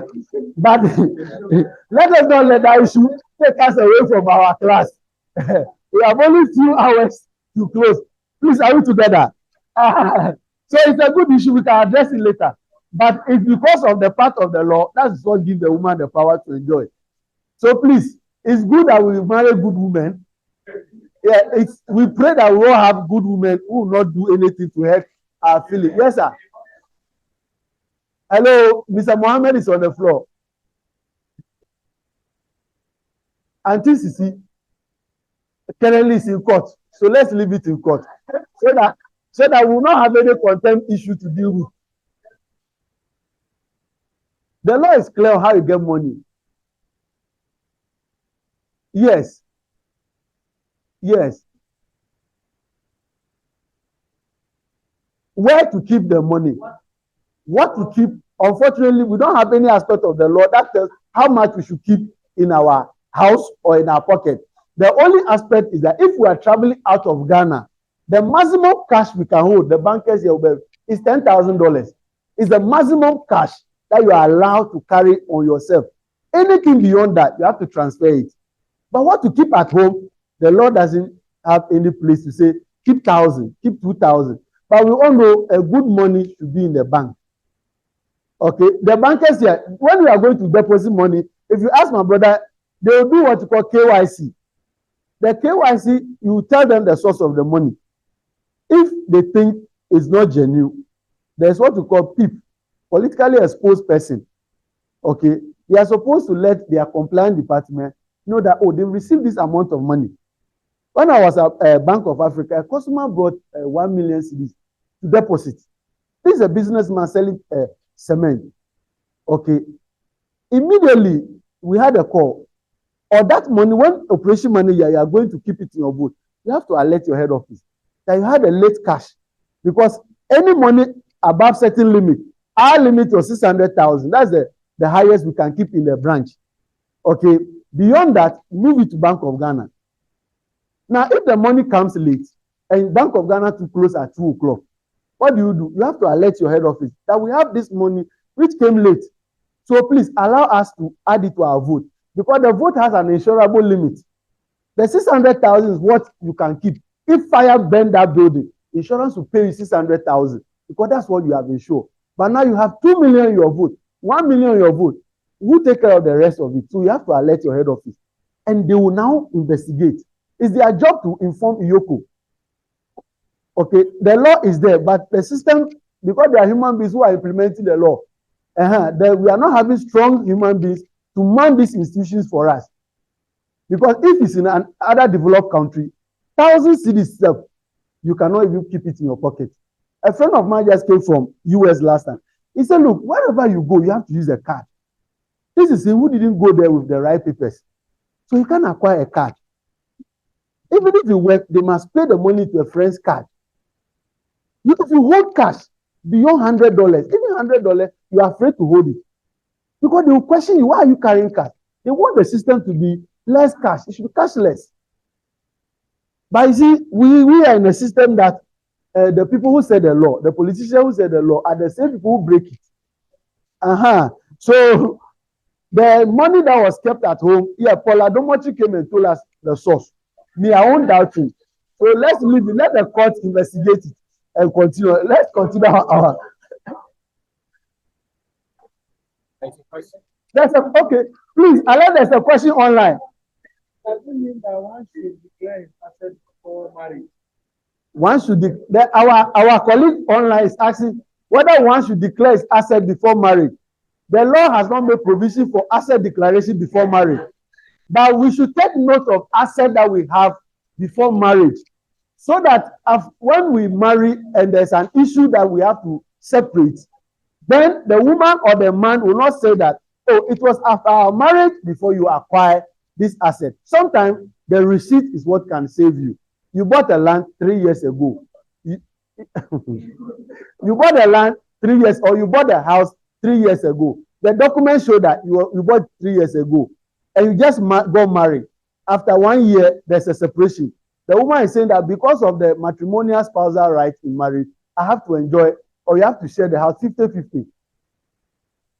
A: But let us not let that issue take us away from our class. We have only 2 hours to close. Please, are we together? So it's a good issue. We can address it later. But it's because of the part of the law, that's what gives the woman the power to enjoy. So please, it's good that we marry good women. Yeah, we pray that we all have good women who will not do anything to hurt our feelings. Yes, sir. Hello, Mr. Mohammed is on the floor. Auntie Sisi currently is in court. So let's leave it in court. So that we will not have any contempt issue to deal with. The law is clear on how you get money. Yes. Yes. Where to keep the money? What to keep? Unfortunately, we don't have any aspect of the law that tells how much we should keep in our house or in our pocket. The only aspect is that if we are traveling out of Ghana, the maximum cash we can hold, the bankers here is $10,000. It's the maximum cash that you are allowed to carry on yourself. Anything beyond that, you have to transfer it. But what to keep at home, the law doesn't have any place to say, keep 1,000, keep 2,000. But we all know a good money should be in the bank. Okay, the bankers here, when we are going to deposit money, if you ask my brother, they will do what you call KYC. The KYC, you tell them the source of the money. If they think it's not genuine, there's what you call PIP, politically exposed person. Okay, they are supposed to let their compliance department know that, oh, they received this amount of money. When I was at Bank of Africa, a customer brought 1 million cedis to deposit. This is a businessman selling cement. Okay, immediately we had a call. Or that money, when operation money, you are going to keep it in your boot. You have to alert your head office that you had a late cash, because any money above certain limit, our limit was 600,000. That's the highest we can keep in the branch. Okay, beyond that, move it to Bank of Ghana. Now, if the money comes late and Bank of Ghana to close at 2 o'clock, what do? You have to alert your head office that we have this money which came late. So please allow us to add it to our vote, because the vote has an insurable limit. The 600,000 is what you can keep. If fire burn that building, insurance will pay you 600,000 because that's what you have insured. But now you have 2 million your vote, 1 million your vote. Who take care of the rest of it? So you have to alert your head office. And they will now investigate. It's their job to inform Iyoko. Okay, the law is there, but the system, because they are human beings who are implementing the law, we are not having strong human beings to man these institutions for us. Because if it's in an other developed country, 1,000 cedis itself, you cannot even keep it in your pocket. A friend of mine just came from US last time. He said, look, wherever you go, you have to use a card. This is him who didn't go there with the right papers. So you can acquire a card. Even if you work, they must pay the money to a friend's card. If you hold cash beyond $100, even $100, you are afraid to hold it. Because they will question you, why are you carrying cash? They want the system to be less cash. It should be cashless. But you see, we are in a system that the people who set the law, the politicians who set the law, are the same people who break it. So the money that was kept at home, Paula Domochi came and told us the source. Me, I won't doubt you. So let's leave it. Let the court investigate it and continue. Let's continue our. Okay. Please, there's a question online.
C: Does it mean that one should declare his asset before marriage?
A: One should our colleague online is asking whether one should declare his asset before marriage. The law has not made provision for asset declaration before marriage. But we should take note of asset that we have before marriage. So that when we marry and there's an issue that we have to separate, then the woman or the man will not say that, oh, it was after our marriage before you acquire this asset. Sometimes the receipt is what can save you. You bought a land 3 years ago. You bought a land 3 years, or you bought a house 3 years ago. The documents show that you bought 3 years ago, and you just got married. After 1 year, there's a separation. The woman is saying that because of the matrimonial spousal right in marriage, I have to enjoy, or you have to share the house 50-50.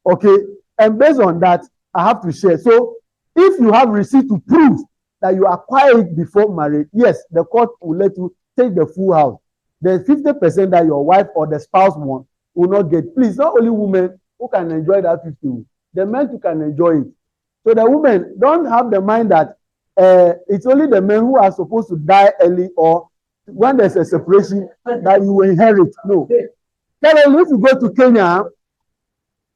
A: Okay, and based on that, I have to share. So if you have receipt to prove that you acquire it before marriage, yes, the court will let you take the full house. The 50% that your wife or the spouse want will not get. Please, not only women who can enjoy that 50, the men too can enjoy it. So the women don't have the mind that it's only the men who are supposed to die early, or when there's a separation that you will inherit. No. Tell them, if you go to Kenya,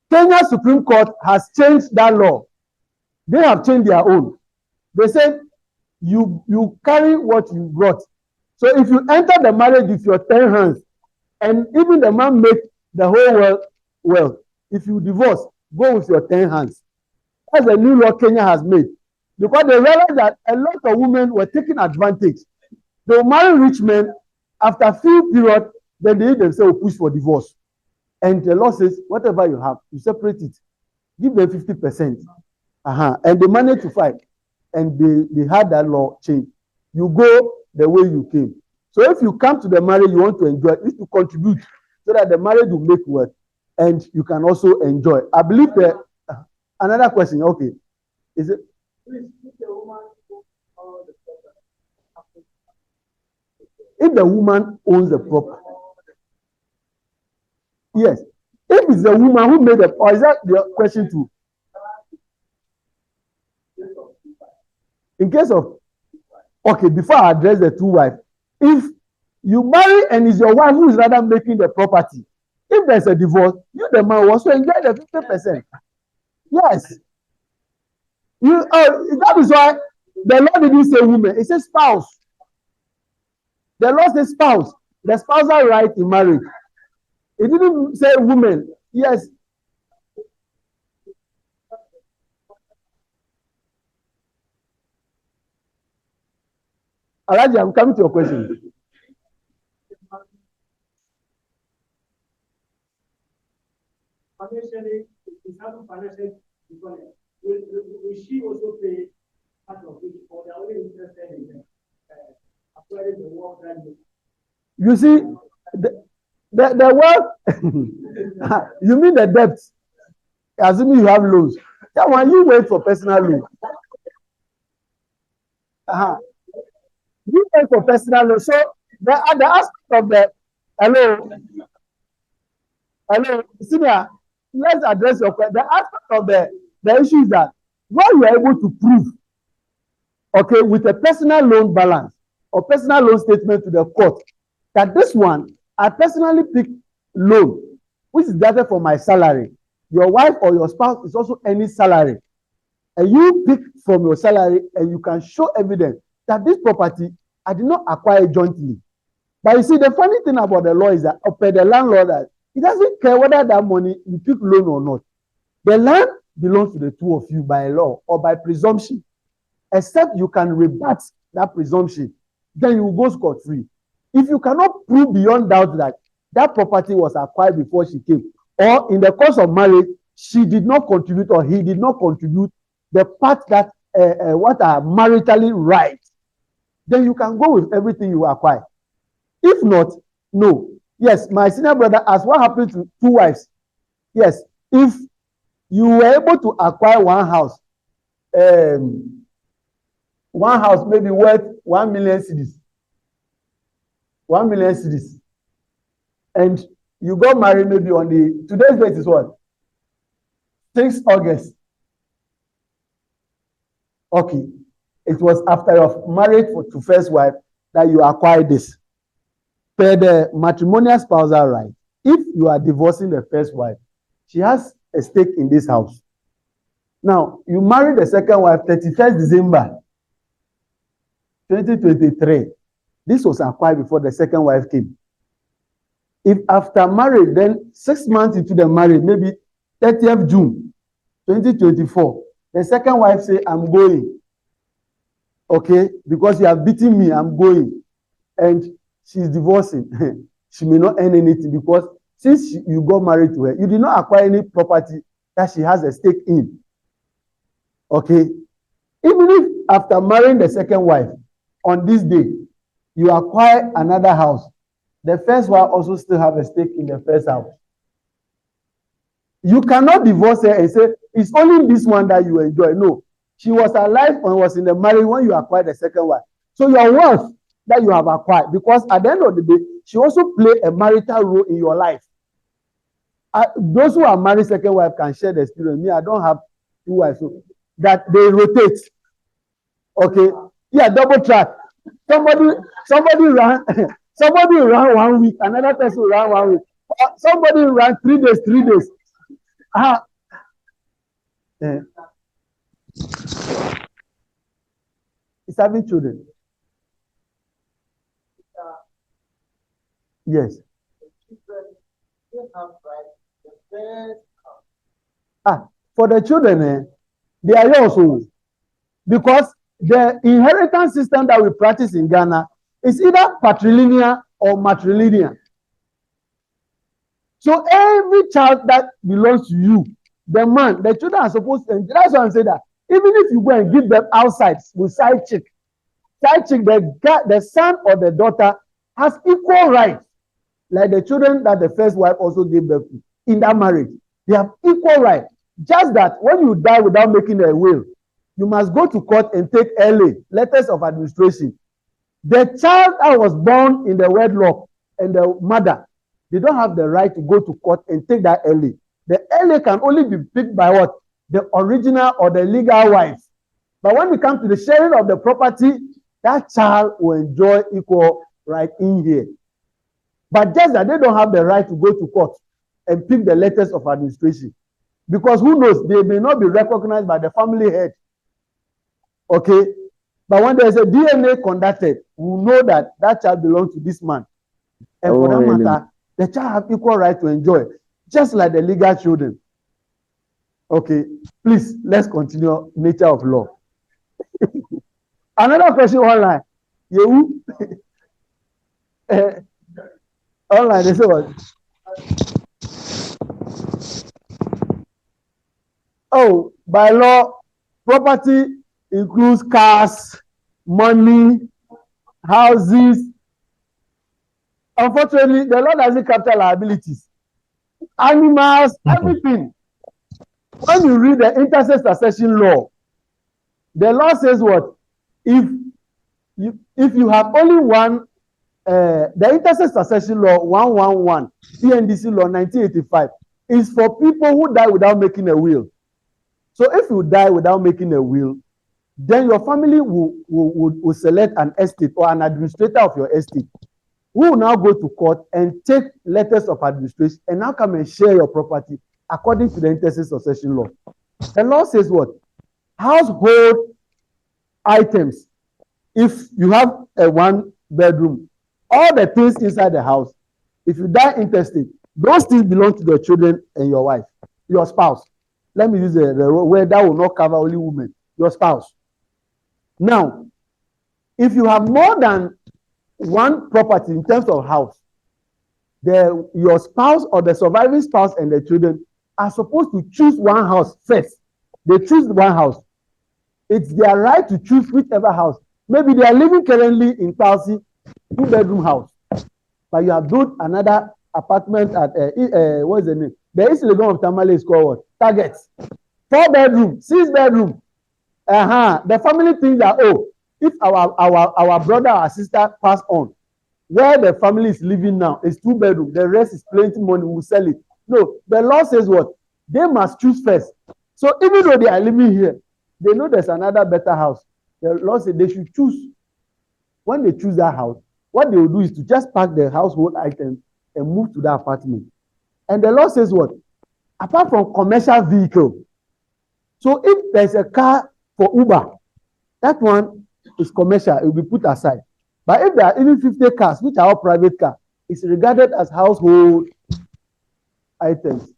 A: Kenya Supreme Court has changed that law. They have changed their own. They said you carry what you brought. So if you enter the marriage with your 10 hands, and even the man make the whole world well, if you divorce, go with your 10 hands. That's a new law Kenya has made. Because they realized that a lot of women were taking advantage. They will marry rich men, after a few periods, then they themselves push for divorce. And the law says, whatever you have, you separate it. Give them 50%. And they managed to fight. And they had that law change. You go the way you came. So if you come to the marriage, you want to enjoy it, you need to contribute so that the marriage will make work. And you can also enjoy. I believe that another question, okay. Is it? If the woman owns the property, yes. If it's the woman who made the, or is that the question too? In case of, okay, before I address the two wives, if you marry and it's your wife who is rather making the property, if there's a divorce, you the man will also enjoy the 50%. Yes. That is why the law didn't say woman, it says spouse. The law says spouse, the spousal right in marriage. It didn't say woman. Yes. Alaji, I'm coming to your question.
C: Financially, will she also pay part of it, or they are only interested in acquiring the work that
A: you see, the work, you mean the debt, assuming you have loans. That one, you wait for personal loan. You wait for personal loan. So the aspect of the, hello, Hello, senior, let's address your question. The aspect of the issue is that when you are able to prove, okay, with a personal loan balance or personal loan statement to the court, that this one, I personally picked loan, which is gathered from my salary. Your wife or your spouse is also earning salary. And you pick from your salary and you can show evidence that this property, I did not acquire jointly. But you see, the funny thing about the law is that, per the landlord, that he doesn't care whether that money you pick loan or not. The land belongs to the two of you by law or by presumption. Except you can rebut that presumption, then you will go scot-free. If you cannot prove beyond doubt that that property was acquired before she came, or in the course of marriage, she did not contribute or he did not contribute the part that what are maritally right, then you can go with everything you acquire. If not, no. Yes, my senior brother asked what happened to two wives. Yes, if you were able to acquire one house maybe worth 1 million cedis. 1 million cedis. And you got married maybe on today's date is what? 6 August. Okay. It was after your marriage to first wife that you acquired this. Per the matrimonial spousal right, if you are divorcing the first wife, she has a stake in this house. Now, you married the second wife 31st December 2023. This was acquired before the second wife came. If after marriage, then 6 months into the marriage, maybe 30th June 2024, the second wife say, I'm going. Okay, because you have beaten me, I'm going. And she's divorcing. She may not earn anything because since you got married to her, you did not acquire any property that she has a stake in. Okay, even if after marrying the second wife, on this day, you acquire another house, the first wife also still have a stake in the first house. You cannot divorce her and say, it's only this one that you enjoy. No, she was alive and was in the marriage when you acquired the second wife. So your wealth that you have acquired, because at the end of the day, she also play a marital role in your life. Those who are married second wife can share the experience. Me, I don't have two wives, so that they rotate. Okay, yeah, double track. Somebody ran, somebody ran 1 week, another person ran 1 week. Somebody ran 3 days, 3 days. It's having children. Yes. For the children, they are yours. Because the inheritance system that we practice in Ghana is either patrilineal or matrilineal. So every child that belongs to you, the man, the children are supposed to, and that's why I'm saying that even if you go and give them outside with side chick, the son or the daughter has equal rights, like the children that the first wife also gave birth to in that marriage. They have equal rights. Just that when you die without making a will, you must go to court and take LA, letters of administration. The child that was born in the wedlock and the mother, they don't have the right to go to court and take that LA. The LA can only be picked by what? The original or the legal wife. But when we come to the sharing of the property, that child will enjoy equal right in here. But just that they don't have the right to go to court and pick the letters of administration. Because who knows, they may not be recognized by the family head. Okay? But when there's a DNA conducted, we know that that child belongs to this man. And for that matter, the child have equal right to enjoy, just like the legal children. Okay, please, let's continue nature of law. Another question online. You? Online, they say what? Oh, by law, property includes cars, money, houses. Unfortunately, the law doesn't capture liabilities. Animals, everything. When you read the interstate succession law, the law says what? If you have only one the interstate succession law 111, PNDC law 1985 is for people who die without making a will. So if you die without making a will, then your family will select an estate or an administrator of your estate who will now go to court and take letters of administration and now come and share your property according to the interstate succession law. The law says what? Household items. If you have a 1-bedroom, all the things inside the house, if you die intestate, those things belong to the children and your wife, your spouse. Let me use the word that will not cover only women, your spouse. Now, if you have more than one property in terms of house, your spouse or the surviving spouse and the children are supposed to choose one house first. They choose one house. It's their right to choose whichever house. Maybe they are living currently in Chelsea, 2-bedroom house, but you have built another apartment at what is the name? The East Legon of Tamale is called what? Target. 4-bedroom, 6-bedroom. The family thinks that, oh, if our brother or sister pass on, where the family is living now is 2-bedroom, the rest is plenty money, we'll sell it. No, the law says what? They must choose first. So even though they are living here, they know there's another better house. The law says they should choose. When they choose that house, what they will do is to just pack their household items and move to that apartment. And the law says what? Apart from commercial vehicle. So if there's a car for Uber, that one is commercial, it will be put aside. But if there are even 50 cars, which are all private cars, it's regarded as household items.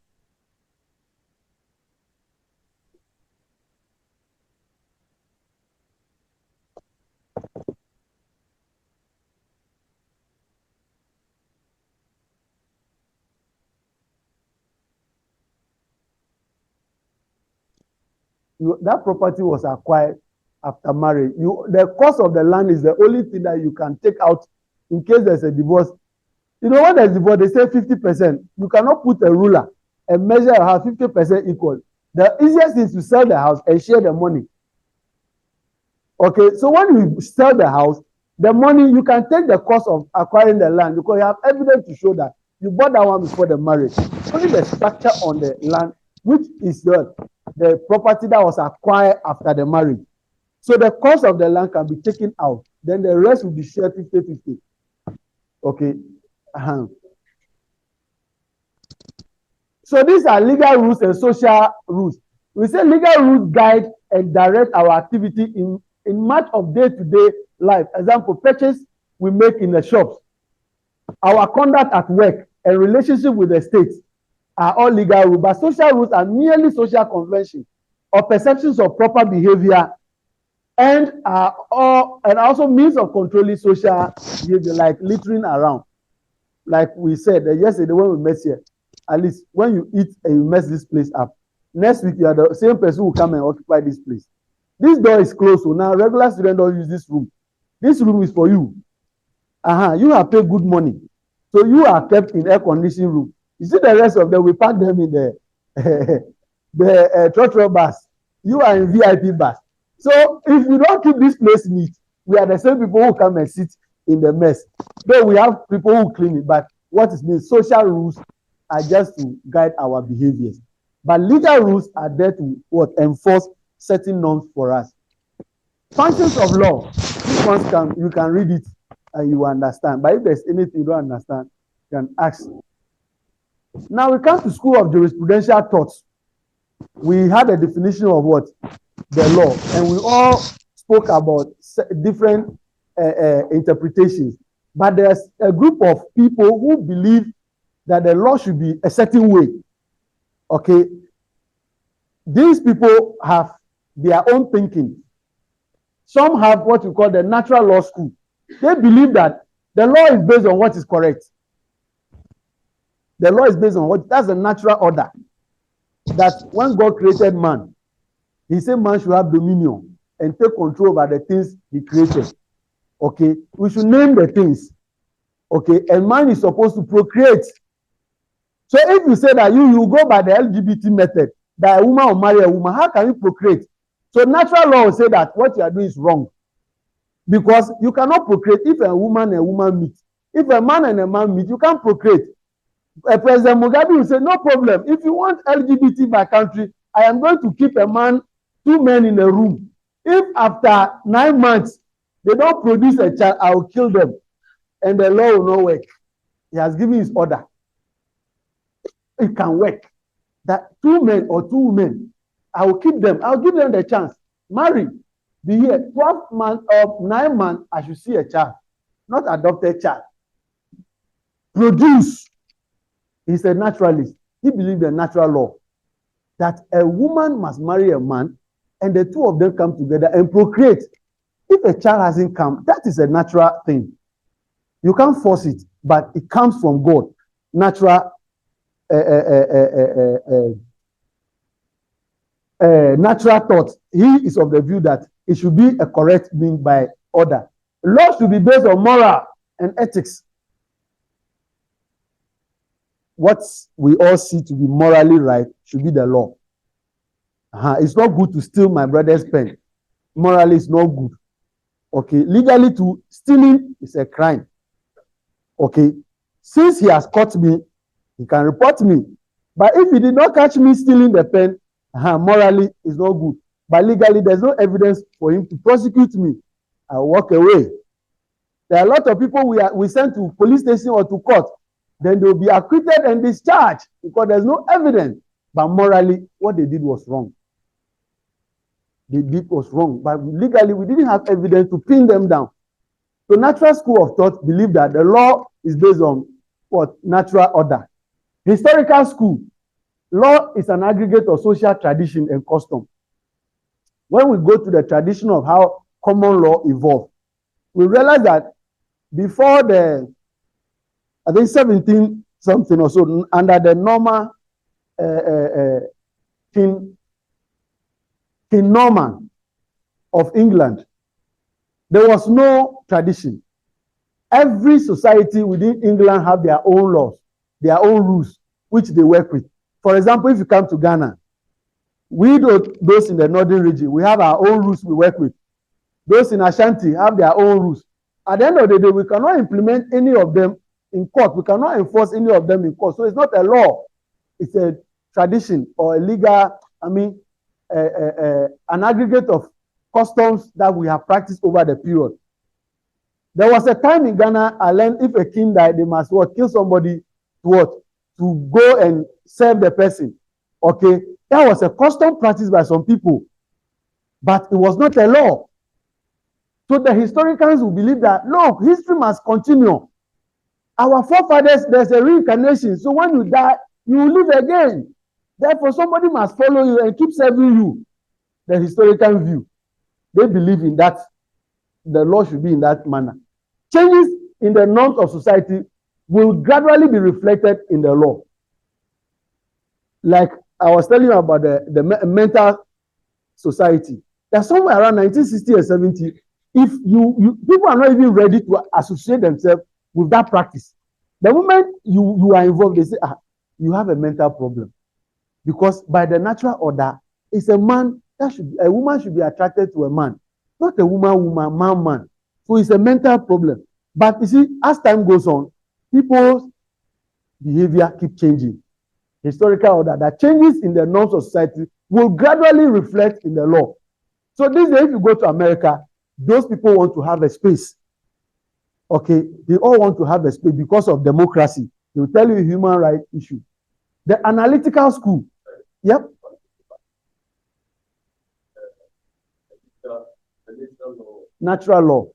A: That property was acquired after marriage. The cost of the land is the only thing that you can take out in case there's a divorce. You know, when there's divorce, they say 50%. You cannot put a ruler and measure your house 50% equal. The easiest is to sell the house and share the money. Okay, so when you sell the house, the money, you can take the cost of acquiring the land because you have evidence to show that you bought that one before the marriage. Only the structure on the land, which is the property that was acquired after the marriage. So the cost of the land can be taken out. Then the rest will be shared 50-50. Okay. So these are legal rules and social rules. We say legal rules guide and direct our activity in much of day-to-day life. Example, purchase we make in the shops, our conduct at work, and relationship with the state are all legal rules. But social rules are merely social conventions or perceptions of proper behavior and also means of controlling social behavior, like littering around. Like we said yesterday when we met here, at least when you eat and you mess this place up, next week you are the same person who will come and occupy this place. This door is closed, so now regular students don't use this room. This room is for you. You have paid good money, so you are kept in air-conditioned room. You see the rest of them, we pack them in the trotro bus. You are in VIP bus. So if we don't keep this place neat, we are the same people who come and sit in the mess. Though we have people who clean it, but what is means social rules are just to guide our behaviors. But legal rules are there to enforce certain norms for us. Functions of law. This one you can read it and you understand. But if there's anything you don't understand, you can ask. Now we come to School of Jurisprudential Thoughts. We had a definition of what? The law. And we all spoke about different interpretations. But there's a group of people who believe that the law should be a certain way. Okay? These people have their own thinking. Some have what we call the natural law school. They believe that the law is based on what is correct. The law is based on that's a natural order. That when God created man, he said man should have dominion and take control over the things he created. Okay, we should name the things. Okay, and man is supposed to procreate. So if you say that you go by the LGBT method, that a woman will marry a woman, how can you procreate? So natural law will say that what you are doing is wrong. Because you cannot procreate if a woman and a woman meet. If a man and a man meet, you can't procreate. President Mugabe will say, no problem. If you want LGBT by country, I am going to keep two men in a room. If after 9 months they don't produce a child, I will kill them. And the law will not work. He has given his order. It can work. That 2 men or 2 women, I will keep them. I will give them the chance. Marry. Be here. 12 months or 9 months, I should see a child. Not adopted child. Produce. He's a naturalist. He believes in natural law. That a woman must marry a man and the two of them come together and procreate. If a child hasn't come, that is a natural thing. You can't force it, but it comes from God. Natural natural thought. He is of the view that it should be a correct being by order. Law should be based on moral and ethics. What we all see to be morally right should be the law. It's not good to steal my brother's pen. Morally, it's not good. Okay, legally, to stealing is a crime. Okay, since he has caught me, he can report me. But if he did not catch me stealing the pen, morally, it's not good. But legally, there's no evidence for him to prosecute me. I'll walk away. There are a lot of people we send to police station or to court. Then they'll be acquitted and discharged because there's no evidence. But morally, what they did was wrong. They did was wrong. But legally, we didn't have evidence to pin them down. So natural school of thought believe that the law is based on what? Natural order. Historical school, law is an aggregate of social tradition and custom. When we go to the tradition of how common law evolved, we realize that before the, I think 17 something or so, under the normal King Norman of England, there was no tradition. Every society within England have their own laws, their own rules, which they work with. For example, if you come to Ghana, we those in the northern region, we have our own rules we work with. Those in Ashanti have their own rules. At the end of the day, we cannot implement any of them in court. We cannot enforce any of them in court. So it's not a law. It's a tradition or a legal, an aggregate of customs that we have practiced over the period. There was a time in Ghana, I learned if a king died, they must kill somebody to what? To go and serve the person. Okay? That was a custom practiced by some people. But it was not a law. So the historians will believe that, look, history must continue. Our forefathers, there's a reincarnation. So when you die, you will live again. Therefore, somebody must follow you and keep serving you. The historical view. They believe in that. The law should be in that manner. Changes in the norms of society will gradually be reflected in the law. Like I was telling you about the mental society. There's somewhere around 1960 and 70. If people are not even ready to associate themselves with that practice. The moment you are involved, they say, you have a mental problem. Because by the natural order, it's a woman should be attracted to a man. Not a woman, man. So it's a mental problem. But you see, as time goes on, people's behavior keep changing. Historical order that changes in the norms of society will gradually reflect in the law. So these days, if you go to America, those people want to have a space. Okay, they all want to have a space because of democracy. They will tell you human rights issue. The analytical school, yep. Natural law.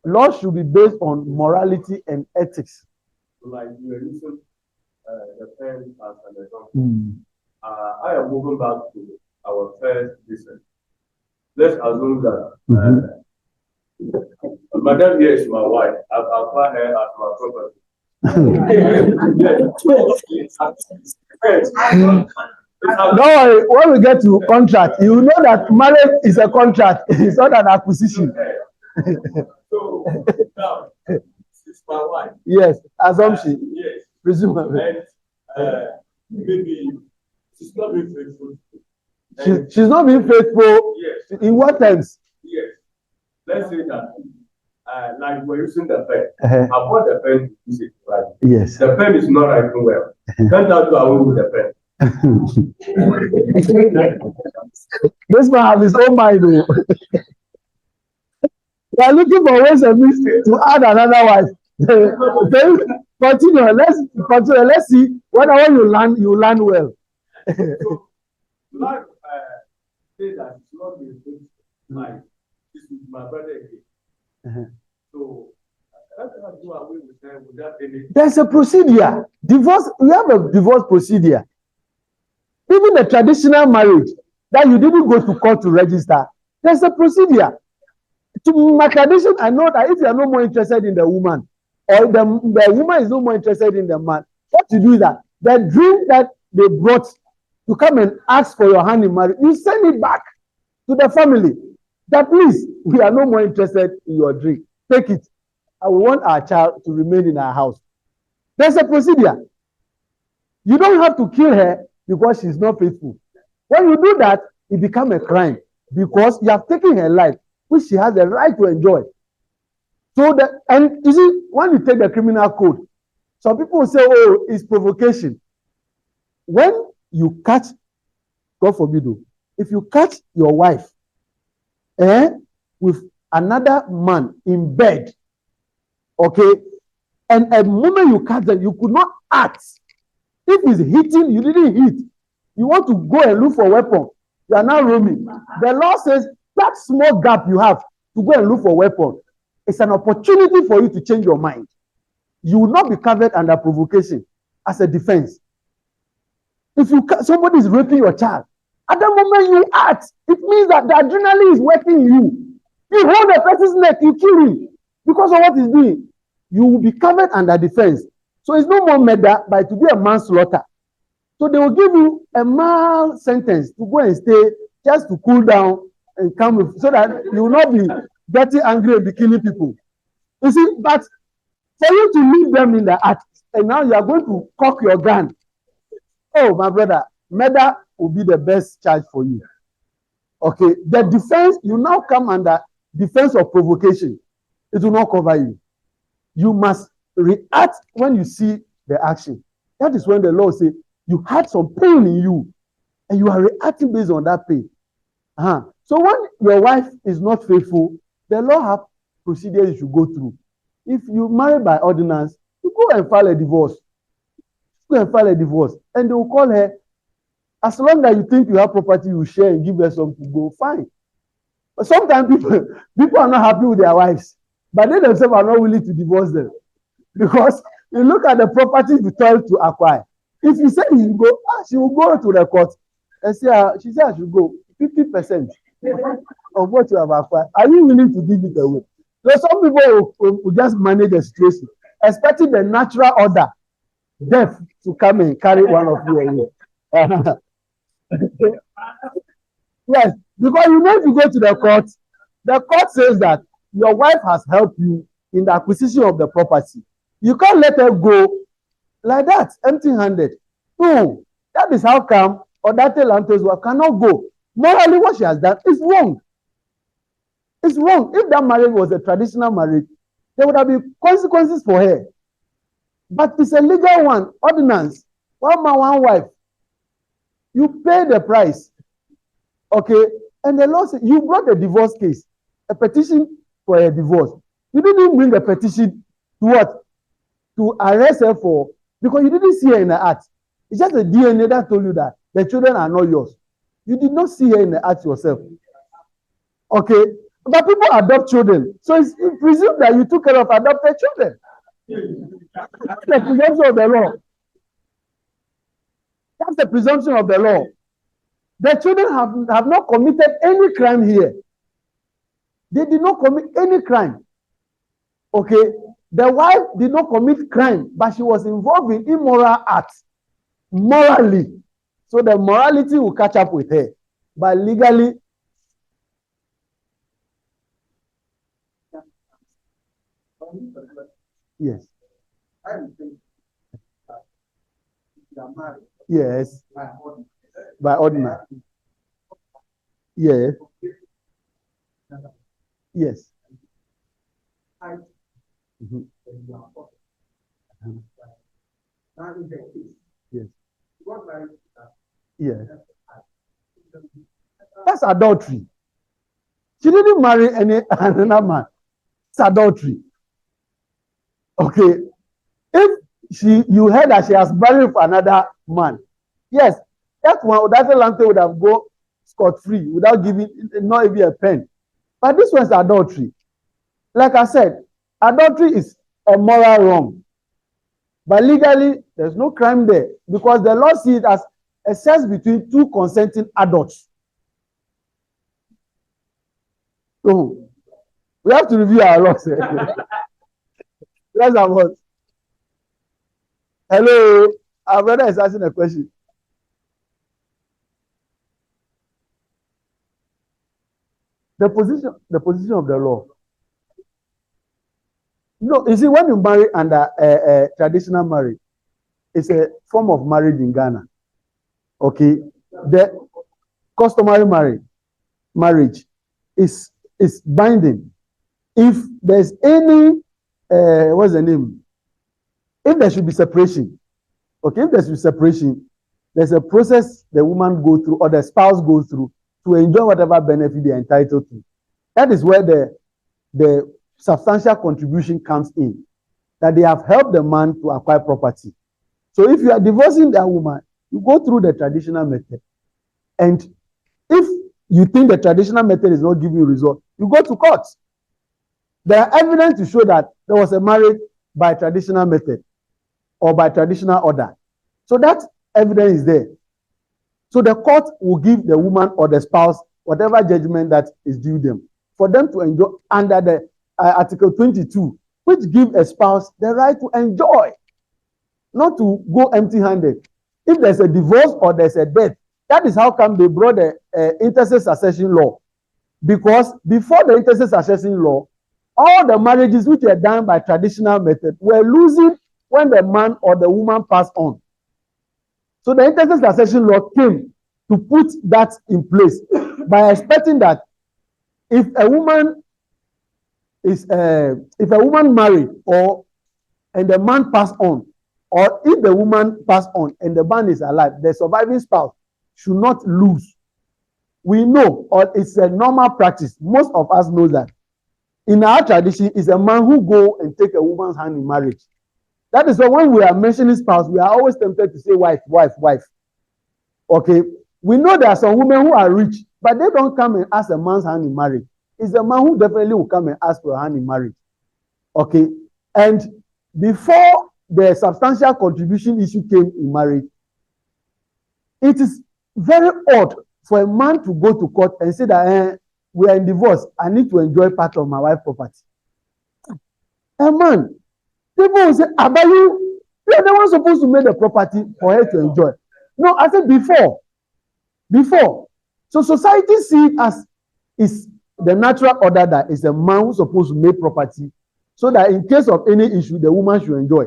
A: Law should be based on morality and ethics.
B: Like you were using the pen as an example. I am moving back to our first business. Let's assume that Madam here is my wife. I've acquired her as my property.
A: Don't worry, when we get to contract, you know that marriage is a contract, it's not an acquisition.
B: So now, it's my wife.
A: Yes, assumption.
B: Yes.
A: Presumably.
B: And maybe she's not being faithful.
A: She's not being faithful.
B: Yes.
A: In what terms?
B: Yes. Let's say that like we're using the pen. I bought the pen to use it, right?
A: Yes.
B: The pen is not writing well. Can't I do away with the pen?
A: This man have his own mind. They are looking for ways and means to add another wife. Continue. Let's continue. Let's see whether when you learn well.
B: So, like, say that it's not the same, like, this is my brother again. So, that's how do away with them without any.
A: There's a procedure. Divorce, we have a divorce procedure. Even the traditional marriage that you didn't go to court to register, there's a procedure. To my tradition, I know that if you are no more interested in the woman, or the woman is no more interested in the man, what you do is that the dream that they brought to come and ask for your hand in marriage, you send it back to the family. That please, we are no more interested in your dream. Take it. I want our child to remain in our house. There's a procedure. You don't have to kill her because she's not faithful. When you do that, it becomes a crime because you have taken her life, which she has the right to enjoy. So and you see, when you take the criminal code, some people will say, oh, it's provocation. When you catch, God forbid, if you catch your wife with another man in bed, okay, and a moment you catch them, you could not act. If it's hitting, you didn't hit. You want to go and look for a weapon. You are now roaming. The law says that small gap you have to go and look for a weapon, it's an opportunity for you to change your mind. You will not be covered under provocation as a defense. If somebody is raping your child, at the moment you act, it means that the adrenaline is working in you. You hold the person's neck, you kill him because of what he's doing. You will be covered under defense. So it's no more murder, but it will be a manslaughter. So they will give you a mild sentence to go and stay just to cool down and come with, so that you will not be getting angry and be killing people. You see, but for you to leave them in the act, and now you are going to cock your gun. Oh, my brother, murder will be the best charge for you. Okay, the defense, you now come under defense of provocation. It will not cover you. You must react when you see the action. That is when the law says you had some pain in you and you are reacting based on that pain. So when your wife is not faithful, the law have procedures you should go through. If you marry by ordinance, you go and file a divorce. Go and file a divorce. And they will call her. As long as you think you have property, you share and give her something to go, fine. But sometimes people are not happy with their wives, but they themselves are not willing to divorce them. Because you look at the property you toil to acquire. If you say you go, she will go to the court and say, she said I should go 50% of what you have acquired. Are you willing to give it away? So some people will just manage the situation, expecting the natural order, death, to come and carry one of you away. Yes, because you know if you go to the court says that your wife has helped you in the acquisition of the property. You can't let her go like that, empty-handed. No, that is how come Odate Lantos cannot go. Morally, what she has done is wrong. It's wrong. If that marriage was a traditional marriage, there would have been consequences for her. But it's a legal one, ordinance. One man, one wife. You pay the price. Okay? And the law says you brought a divorce case, a petition for a divorce. You didn't bring a petition to what? To arrest her for, because you didn't see her in the act. It's just a DNA that told you that the children are not yours. You did not see her in the act yourself. Okay? But people adopt children. So it's presumed that you took care of adopted children. That's the presumption of the law. That's the presumption of the law. The children have not committed any crime here. They did not commit any crime. Okay? The wife did not commit crime, but she was involved in immoral acts. Morally. So the morality will catch up with her. But legally, yes. Yes. By ordinance. Yes. Yes.
C: tight
A: Mm-hmm.
C: when you are talking. Now in the case,
A: Yes.
C: you got married to that.
A: Yeah. That's adultery. She didn't marry another man. It's adultery. Okay. If you heard that she has married for another man, yes, that Lante would have gone scot-free without giving, not even a pen. But this one's adultery. Like I said, adultery is a moral wrong. But legally, there's no crime there because the law sees it as a sex between two consenting adults. So we have to review our laws. Let's have what? Hello, our brother is asking a question. The position of the law. No, you see, when you marry under a traditional marriage, it's a form of marriage in Ghana. Okay, the customary marriage is binding. If there's any, what's the name? If there should be separation, okay, if there should be separation, there's a process the woman go through or the spouse goes through to enjoy whatever benefit they are entitled to. That is where the substantial contribution comes in, that they have helped the man to acquire property. So if you are divorcing that woman, you go through the traditional method. And if you think the traditional method is not giving you result, you go to court. There are evidence to show that there was a marriage by traditional method or by traditional order. So that evidence is there. So the court will give the woman or the spouse whatever judgment that is due them for them to enjoy under the Article 22, which give a spouse the right to enjoy, not to go empty-handed. If there's a divorce or there's a death, that is how come they brought the interstate succession law. Because before the interstate succession law, all the marriages which were done by traditional method were losing when the man or the woman passed on. So the interstate succession law came to put that in place by expecting that if a woman married and the man passed on, or if the woman passed on and the man is alive, the surviving spouse should not lose. We know, or it's a normal practice. Most of us know that in our tradition, it's a man who go and take a woman's hand in marriage. That is why when we are mentioning spouse, we are always tempted to say wife. Okay, we know there are some women who are rich, but they don't come and ask a man's hand in marriage. It's a man who definitely will come and ask for a hand in marriage. Okay, and before the substantial contribution issue came in marriage, it is very odd for a man to go to court and say that we are in divorce, I need to enjoy part of my wife's property. A man, people will say, Abayu, you are the one supposed to make the property for her to enjoy. No, I said before. So society see it as is the natural order that is a man who's supposed to make property so that in case of any issue, the woman should enjoy.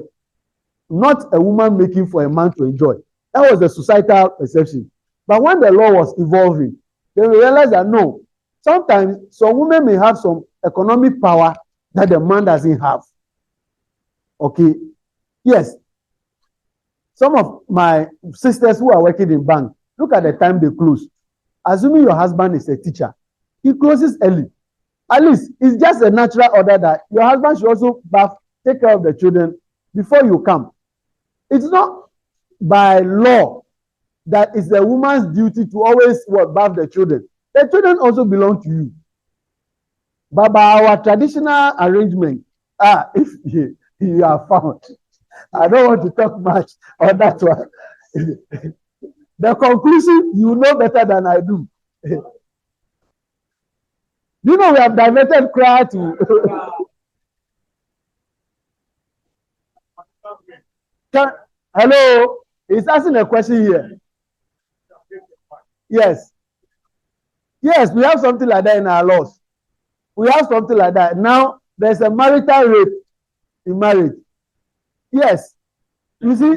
A: Not a woman making for a man to enjoy. That was the societal perception. But when the law was evolving, then we realized that no, sometimes some women may have some economic power that the man doesn't have. Okay. Yes. Some of my sisters who are working in bank, look at the time they close. Assuming your husband is a teacher, he closes early. At least it's just a natural order that your husband should also take care of the children before you come. It's not by law that it's the woman's duty to always bath the children. The children also belong to you. But by our traditional arrangement, if you are found, I don't want to talk much on that one. The conclusion, you know better than I do. You know, we have diverted cry to. Hello, he's asking a question here. Yes, we have something like that in our laws. We have something like that. Now, there's a marital rape in marriage. Yes, you see,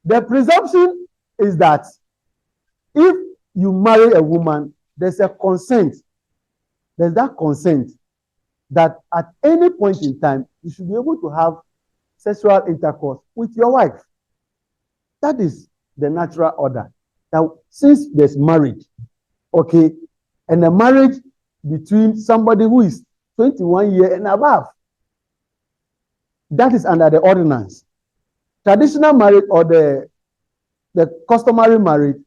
A: the presumption is that if you marry a woman, there's a consent there's that consent that at any point in time, you should be able to have sexual intercourse with your wife. That is the natural order. Now, since there's marriage, okay, and a marriage between somebody who is 21 years and above, that is under the ordinance. Traditional marriage or the customary marriage,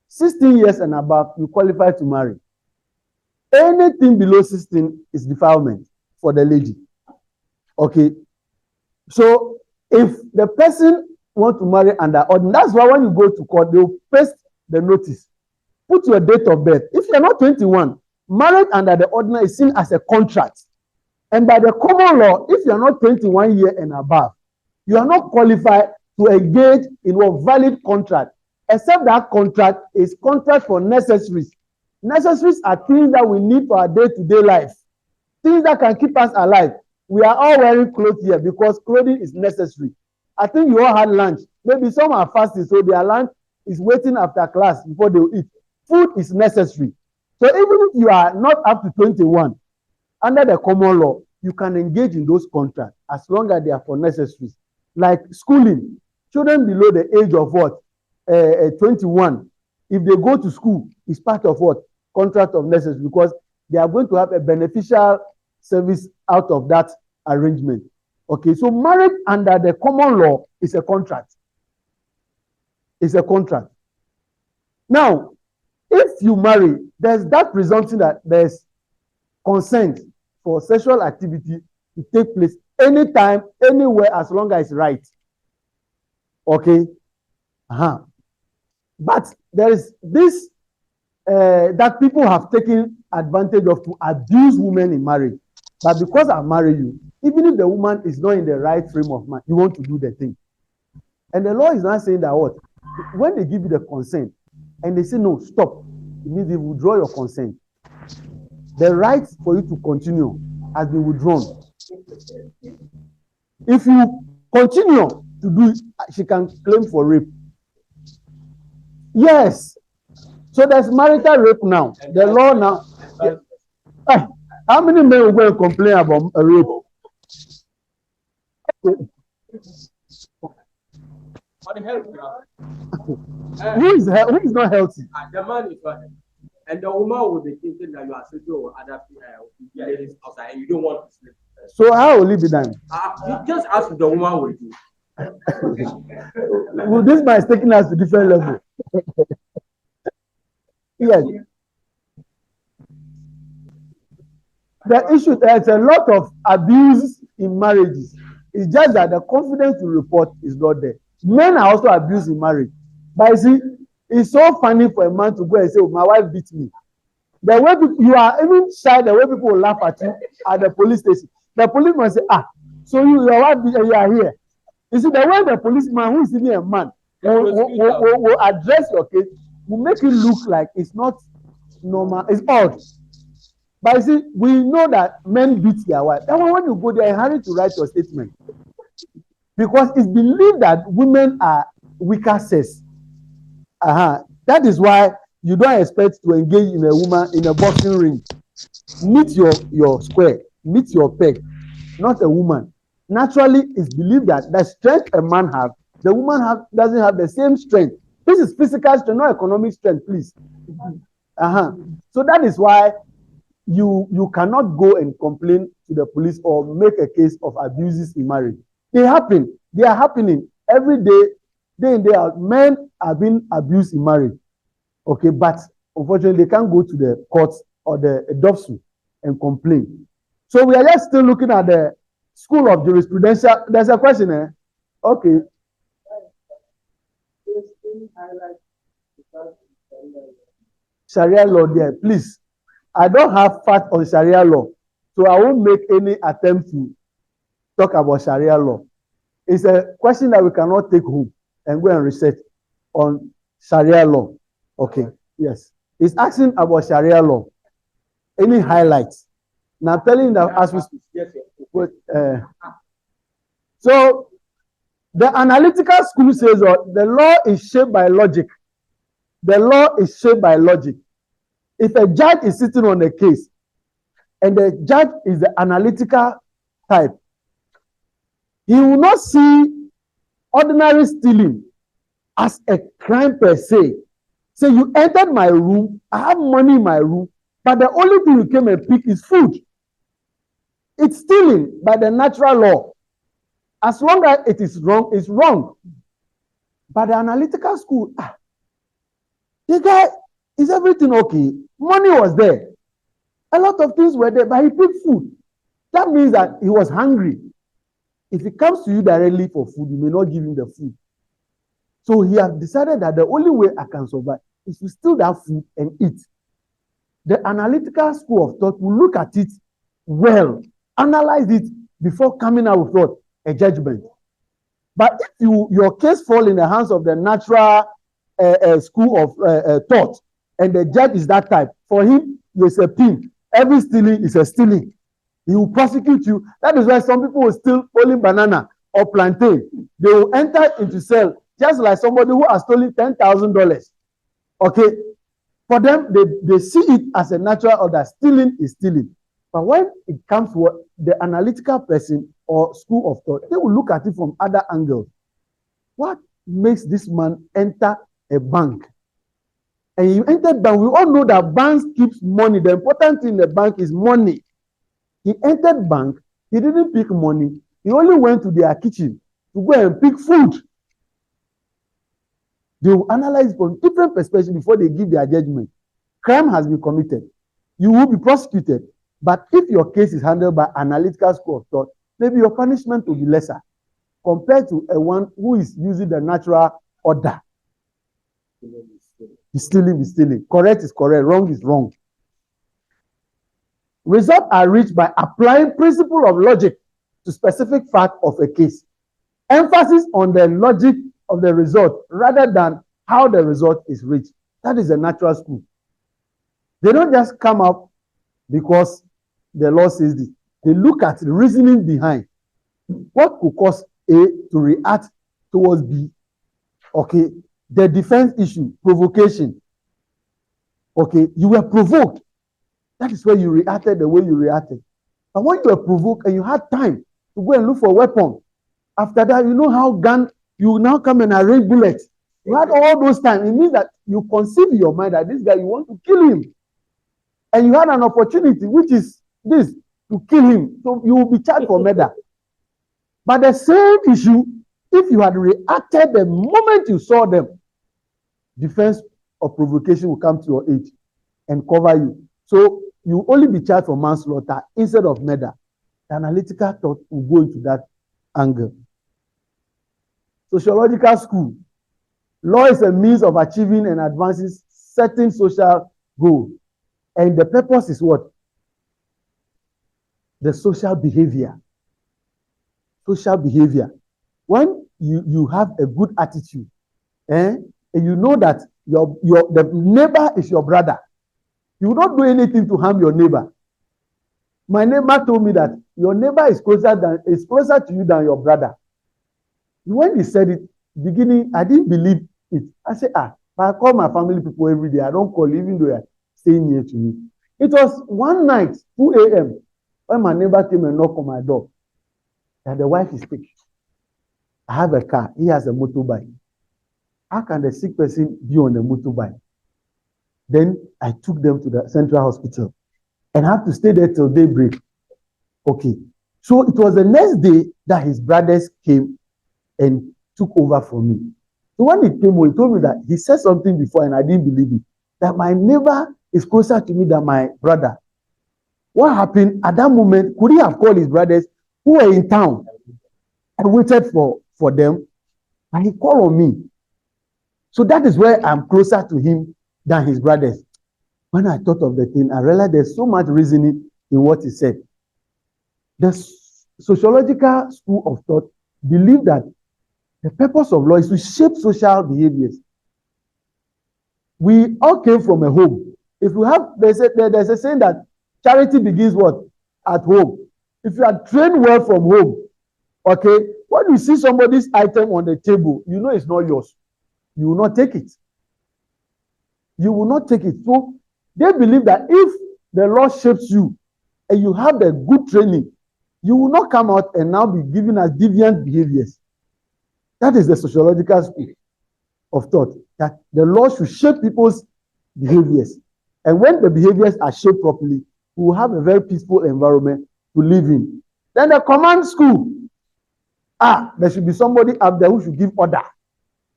A: 16 years and above, you qualify to marry. Anything below 16 is defilement for the lady. Okay. So if the person wants to marry under ordinance, that's why when you go to court, they'll paste the notice. Put your date of birth. If you're not 21, marriage under the ordinance is seen as a contract. And by the common law, if you're not 21 years and above, you are not qualified to engage in a valid contract, except that contract is contract for necessaries. Necessaries are things that we need for our day-to-day life, things that can keep us alive. We are all wearing clothes here because clothing is necessary. I think you all had lunch. Maybe some are fasting, so their lunch is waiting after class before they will eat. Food is necessary. So even if you are not up to 21, under the common law, you can engage in those contracts as long as they are for necessaries. Like schooling, children below the age of what? 21, if they go to school, it's part of what? Contract of necessary, because they are going to have a beneficial service out of that arrangement. Okay, so marriage under the common law is a contract. It's a contract. Now, if you marry, there's that presumption that there's consent for sexual activity to take place anytime, anywhere, as long as it's right. Okay? But there is this that people have taken advantage of to abuse women in marriage. But because I marry you, even if the woman is not in the right frame of mind, you want to do the thing. And the law is not saying that what? When they give you the consent and they say, no, stop, it means they withdraw your consent. The right for you to continue has been withdrawn. If you continue to do it, she can claim for rape. Yes. So there's marital rape now. The law now. How many men will go and complain about a rape? Who is not healthy?
C: The man is not, and the woman will be thinking that you are sleeping with other ladies outside and you don't want to sleep.
A: So how will it be done?
C: You just ask the woman with you.
A: Well, this man is taking us to different level. Yes. The issue, there's a lot of abuse in marriages. It's just that the confidence to report is not there. Men are also abused in marriage. But you see, it's so funny for a man to go and say, oh, my wife beat me. The way people, you are even shy, the way people will laugh at you at the police station. The policeman say, so your wife beat you are here. You see, the way the policeman, who is even a man, will address your case, will make it look like it's not normal, it's odd. But you see, we know that men beat their wife. Then when you go there, hurry to write your statement. Because it's believed that women are weaker sex. That is why you don't expect to engage in a woman in a boxing ring. Meet your square, meet your peg, not a woman. Naturally, it's believed that the strength a man has, the woman doesn't have the same strength. This is physical strength, not economic strength, please. So that is why you cannot go and complain to the police or make a case of abuses in marriage. They happen. They are happening every day, day in, day out. Men are being abused in marriage. Okay, but unfortunately, they can't go to the courts or the DOPSU and complain. So we are just still looking at the School of Jurisprudential. There's a question there. Okay. Sharia law there, please. I don't have fact on Sharia law, so I won't make any attempt to talk about Sharia law. It's a question that we cannot take home and go and research on Sharia law. Okay, yes. It's asking about Sharia law. Any highlights? Now I'm telling you that as we speak. So the analytical school says the law is shaped by logic. The law is shaped by logic. If a judge is sitting on a case and the judge is the analytical type, he will not see ordinary stealing as a crime per se. Say, you entered my room, I have money in my room, but the only thing you came and pick is food. It's stealing by the natural law. As long as it is wrong, it's wrong. But the analytical school, the guy, is everything okay? Money was there. A lot of things were there, but he picked food. That means that he was hungry. If he comes to you directly for food, you may not give him the food. So he has decided that the only way I can survive is to steal that food and eat. The analytical school of thought will look at it well, analyze it before coming out with what? A judgment. But if your case fall in the hands of the natural school of thought, and the judge is that type, for him, it's a pin. Every stealing is a stealing. He will prosecute you. That is why some people will steal only banana or plantain. They will enter into cell just like somebody who has stolen $10,000. Okay? For them, they see it as a natural order. Stealing is stealing. But when it comes to the analytical person or school of thought, they will look at it from other angles. What makes this man enter a bank? And he entered bank. We all know that banks keeps money. The important thing in the bank is money. He entered bank. He didn't pick money. He only went to their kitchen to go and pick food. They will analyze from different perspectives before they give their judgment. Crime has been committed. You will be prosecuted. But if your case is handled by analytical school of thought, maybe your punishment will be lesser compared to a one who is using the natural order. He's stealing. Correct is correct. Wrong is wrong. Results are reached by applying principle of logic to specific fact of a case. Emphasis on the logic of the result rather than how the result is reached. That is a natural school. They don't just come up because the law says this. They look at the reasoning behind. What could cause A to react towards B? Okay. The defense issue, provocation. Okay. You were provoked. That is where you reacted the way you reacted. But when you were provoked and you had time to go and look for a weapon, after that, you know how you now come and arrange bullets. You had all those time. It means that you conceive in your mind that this guy, you want to kill him. And you had an opportunity, which is this, to kill him. So you will be charged for murder. But the same issue, if you had reacted the moment you saw them, defense or provocation will come to your aid and cover you. So you only be charged for manslaughter instead of murder. The analytical thought will go into that angle. Sociological school. Law is a means of achieving and advancing certain social goals. And the purpose is what? The social behavior. Social behavior. When you have a good attitude, and you know that the neighbor is your brother, you will not do anything to harm your neighbor. My neighbor told me that your neighbor is closer to you than your brother. When he said it, beginning, I didn't believe it. I said, but I call my family people every day. I don't call even though they are staying near to me. It was one night, 2 a.m., when my neighbor came and knocked on my door. And the wife is sick. I have a car. He has a motorbike. How can the sick person be on the motorbike? Then I took them to the central hospital and have to stay there till daybreak. Okay. So it was the next day that his brothers came and took over for me. So when he came home, he told me that he said something before and I didn't believe it. That my neighbor is closer to me than my brother. What happened at that moment? Could he have called his brothers who were in town and waited for them? And he called on me. So that is where I'm closer to him than his brothers. When I thought of the thing, I realized there's so much reasoning in what he said. The sociological school of thought believe that the purpose of law is to shape social behaviors. We all came from a home. If you have, there's a saying that charity begins what? At home. If you are trained well from home, okay, when you see somebody's item on the table, you know it's not yours. You will not take it. You will not take it. So they believe that if the law shapes you, and you have the good training, you will not come out and now be giving us deviant behaviors. That is the sociological school of thought, that the law should shape people's behaviors. And when the behaviors are shaped properly, we will have a very peaceful environment to live in. Then the command school, there should be somebody up there who should give order.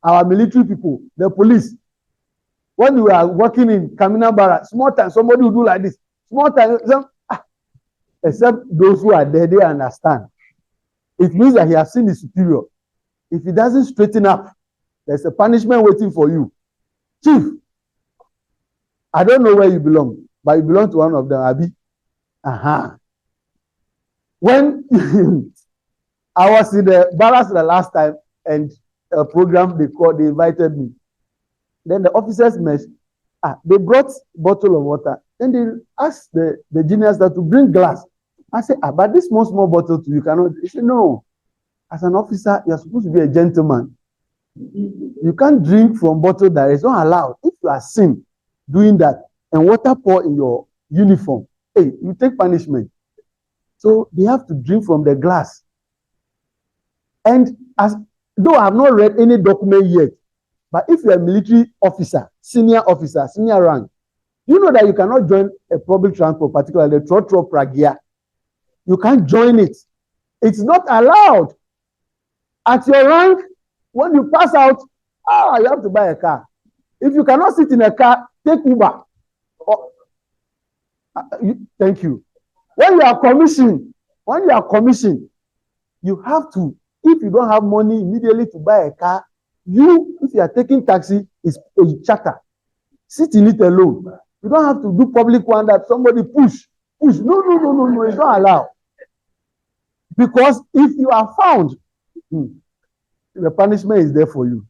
A: Our military people, the police. When we are working in Kamina Barra, small time, somebody will do like this. Small time, except those who are there, they understand. It means that he has seen his superior. If he doesn't straighten up, there's a punishment waiting for you. Chief, I don't know where you belong, but you belong to one of them, Abi. When I was in the barracks the last time, and a program they invited me. Then the officers mess, they brought bottle of water. Then they asked the juniors that to bring glass. I said, but this small bottle too, you cannot. He said, no. As an officer, you are supposed to be a gentleman. You can't drink from bottle that is not allowed. If you are seen doing that and water pour in your uniform, hey, you take punishment. So they have to drink from the glass. And though I have not read any document yet, but if you're a military officer, senior rank, you know that you cannot join a public transport, particularly the Trotro Pragia. You can't join it. It's not allowed. At your rank, when you pass out, you have to buy a car. If you cannot sit in a car, take Uber. Thank you. When you are commissioned, you have to, if you don't have money immediately to buy a car, if you are taking taxi, it's a charter. Sit in it alone. You don't have to do public one that somebody push. No, it's not allowed. Because if you are found, the punishment is there for you.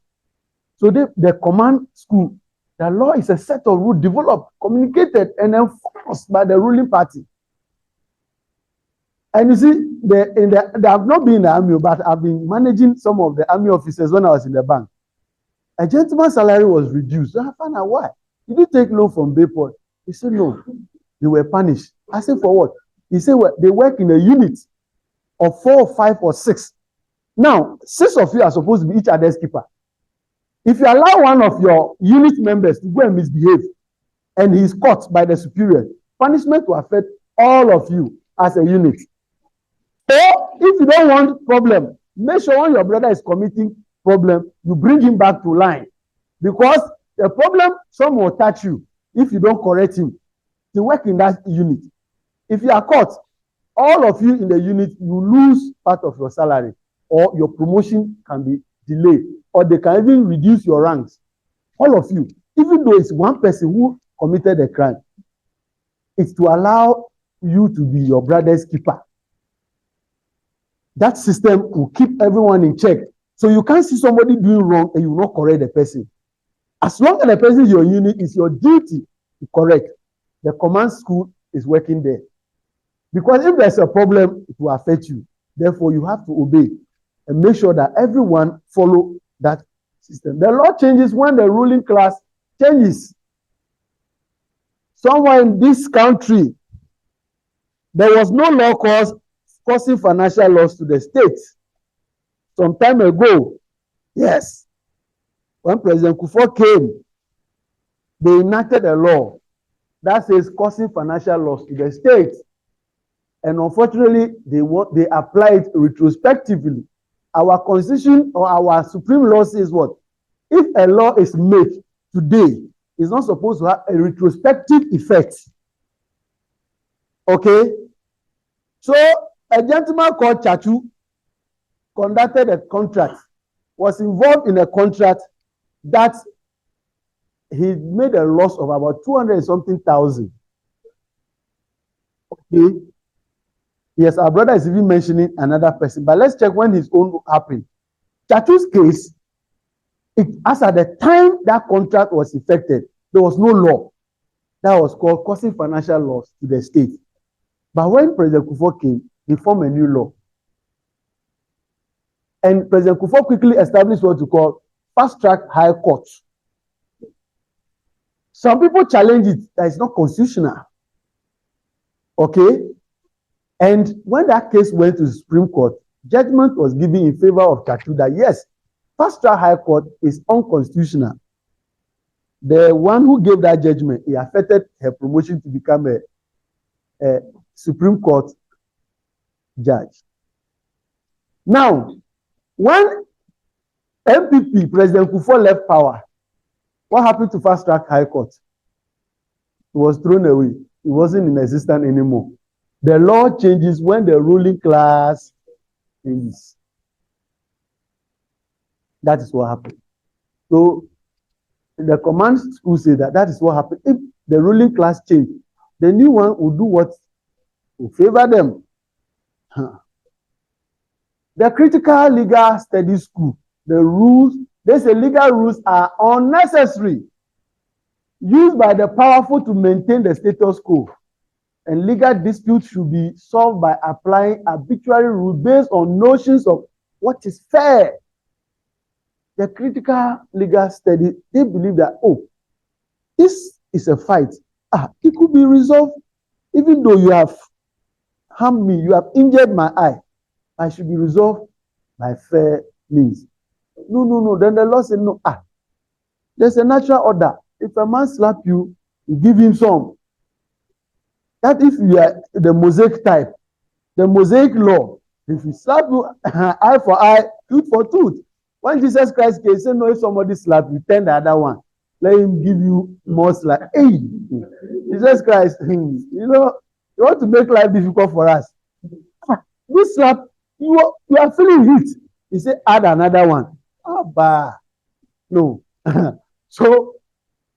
A: So the command school, the law is a set of rules developed, communicated, and enforced by the ruling party. And you see, they have not been in the army, but I've been managing some of the army officers when I was in the bank. A gentleman's salary was reduced. So I found out why. Did you take loan from Bayport? He said, no. They were punished. I said, for what? He said, well, they work in a unit of 4 or 5 or 6. Now, 6 of you are supposed to be each other's keeper. If you allow one of your unit members to go and misbehave, and he is caught by the superior, punishment will affect all of you as a unit. Or if you don't want problem, make sure when your brother is committing problem, you bring him back to line. Because the problem, someone will touch you if you don't correct him. To work in that unit. If you are caught, all of you in the unit, you lose part of your salary, or your promotion can be delayed, or they can even reduce your ranks. All of you, even though it's one person who committed a crime, it's to allow you to be your brother's keeper. That system will keep everyone in check. So you can't see somebody doing wrong and you will not correct the person. As long as the person is your unit, it's your duty to correct. The command school is working there. Because if there's a problem, it will affect you. Therefore, you have to obey and make sure that everyone follow that system. The law changes when the ruling class changes. Somewhere in this country, there was no law causing financial loss to the states. Some time ago, yes, when President Kufuor came, they enacted a law that says causing financial loss to the state. And unfortunately, they apply it retrospectively. Our constitution or our supreme law says what? If a law is made today, it's not supposed to have a retrospective effect. Okay? So, a gentleman called Chachu conducted a contract, was involved in a contract that he made a loss of about 200 and something thousand. Okay. Yes, our brother is even mentioning another person, but let's check when his own happened. Chachu's case, as at the time that contract was effected, there was no law that was called causing financial loss to the state. But when President Kufuor came, he formed a new law. And President Kufuor quickly established what we call fast-track high court. Some people challenge it that it's not constitutional. Okay? And when that case went to the Supreme Court, judgment was given in favor of Chatu that yes, Fast Track High Court is unconstitutional. The one who gave that judgment, he affected her promotion to become a Supreme Court judge. Now, when MPP, President Kufuor, left power, what happened to Fast Track High Court? It was thrown away. It wasn't in existence anymore. The law changes when the ruling class changes. That is what happened. So, the command school said that is what happened. If the ruling class change, the new one will do what will favor them. The critical legal study school, the rules, they say legal rules are unnecessary, used by the powerful to maintain the status quo, and legal disputes should be solved by applying arbitrary rules based on notions of what is fair. The critical legal study, they believe that, oh, this is a fight. It could be resolved even though you have harmed me, you have injured my eye. I should be resolved by fair means. No. Then the law said, no. There's a natural order. If a man slap you, you give him some. That if you are the Mosaic type, the Mosaic law, if you slap you eye for eye, tooth for tooth. When Jesus Christ came, he said, no, if somebody slap you, turn the other one. Let him give you more slap. Hey, Jesus Christ, you want to make life difficult for us. This slap, you are feeling heat. He said, add another one. No. So,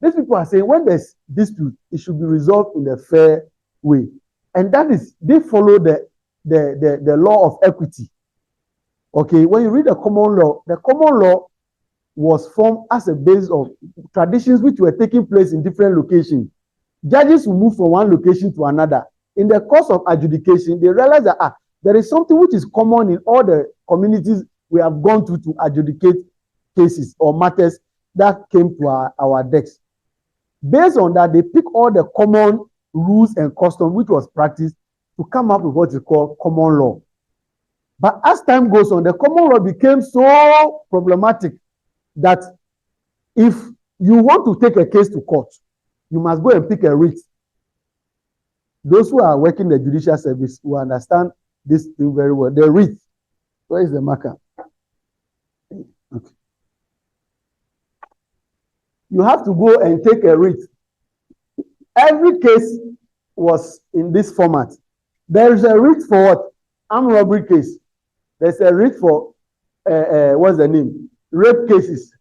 A: these people are saying when there's dispute, it should be resolved in a fair way. And that is, they follow the law of equity. Okay, when you read the common law was formed as a basis of traditions which were taking place in different locations. Judges will move from one location to another. In the course of adjudication, they realize that there is something which is common in all the communities we have gone to adjudicate cases or matters that came to our decks. Based on that, they pick all the common rules and customs which was practiced to come up with what is called common law. But as time goes on, the common law became so problematic that if you want to take a case to court, you must go and pick a writ. Those who are working the judicial service will understand this thing very well. The writ. Where is the marker? Okay. You have to go and take a writ. Every case was in this format. There is a writ for what? Armed robbery case. There's a writ for what's the name? Rape cases.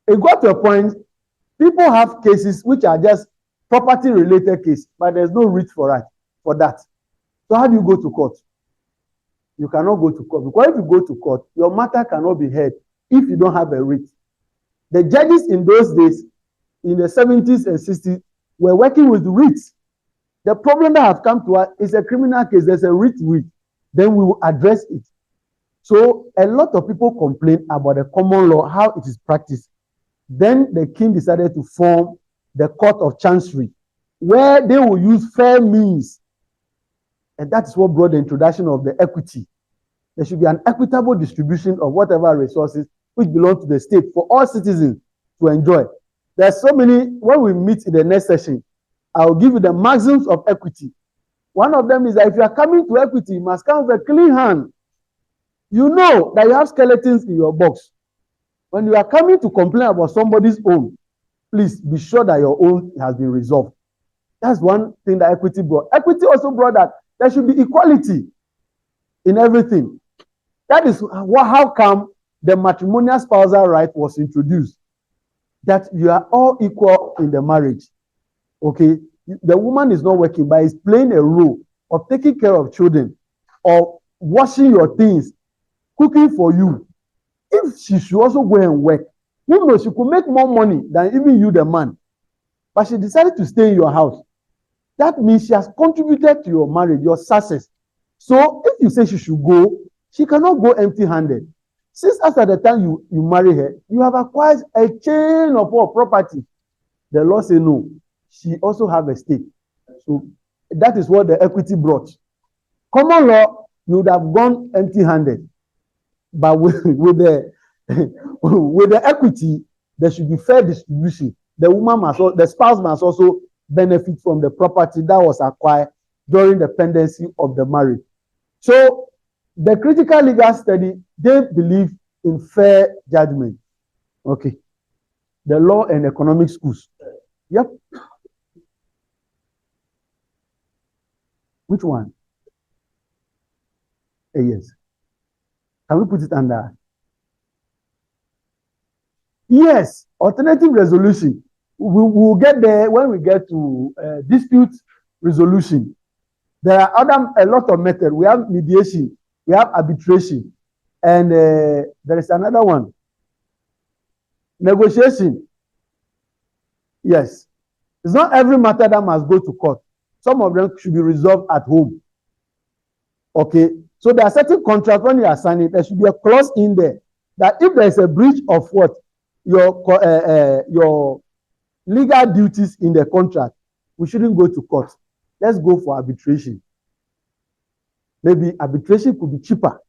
A: It got to a point, people have cases which are just property related cases, but there's no writ for that. So how do you go to court? You cannot go to court, because if you go to court, your matter cannot be heard if you don't have a writ. The judges in those days, in the 70s and 60s, were working with writs. The problem that have come to us is a criminal case. There's a writ. Then we will address it. So a lot of people complain about the common law, how it is practiced. Then the king decided to form the Court of Chancery, where they will use fair means. And that is what brought the introduction of the equity. There should be an equitable distribution of whatever resources which belong to the state for all citizens to enjoy. There are so many, when we meet in the next session, I'll give you the maxims of equity. One of them is that if you are coming to equity, you must come with a clean hand. You know that you have skeletons in your box. When you are coming to complain about somebody's own, please be sure that your own has been resolved. That's one thing that equity brought. Equity also brought that there should be equality in everything. That is how come the matrimonial spousal right was introduced. That you are all equal in the marriage. Okay? The woman is not working, but is playing a role of taking care of children, of washing your things, cooking for you. If she should also go and work, who knows, she could make more money than even you, the man. But she decided to stay in your house. That means she has contributed to your marriage, your success. So if you say she should go, she cannot go empty-handed. Since after the time you marry her, you have acquired a chain of all property. The law says no. She also have a stake. So that is what the equity brought. Common law, you would have gone empty-handed. But with the with the equity, there should be fair distribution. The woman must also, the spouse must also benefit from the property that was acquired during the pendency of the marriage. So the critical legal study, they believe in fair judgment. Okay. The law and economic schools. Yep. Which one? Yes. Can we put it under? Yes, alternative resolution. We'll get there when we get to dispute resolution. There are a lot of methods. We have mediation, we have arbitration, and there is another one. Negotiation. Yes. It's not every matter that must go to court. Some of them should be resolved at home. Okay. So there are certain contracts when you are signing, there should be a clause in there that if there is a breach of what your legal duties in the contract, we shouldn't go to court. Let's go for arbitration. Maybe arbitration could be cheaper.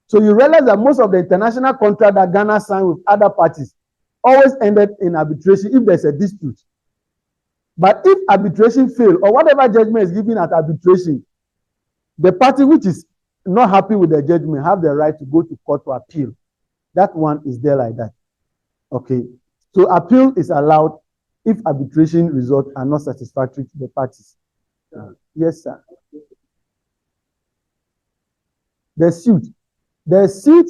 A: So you realize that most of the international contract that Ghana signed with other parties always ended in arbitration if there's a dispute. But if arbitration fails or whatever judgment is given at arbitration, the party which is not happy with the judgment have the right to go to court to appeal. That one is there like that. Okay. So appeal is allowed if arbitration results are not satisfactory to the parties. Yes, sir. The suit,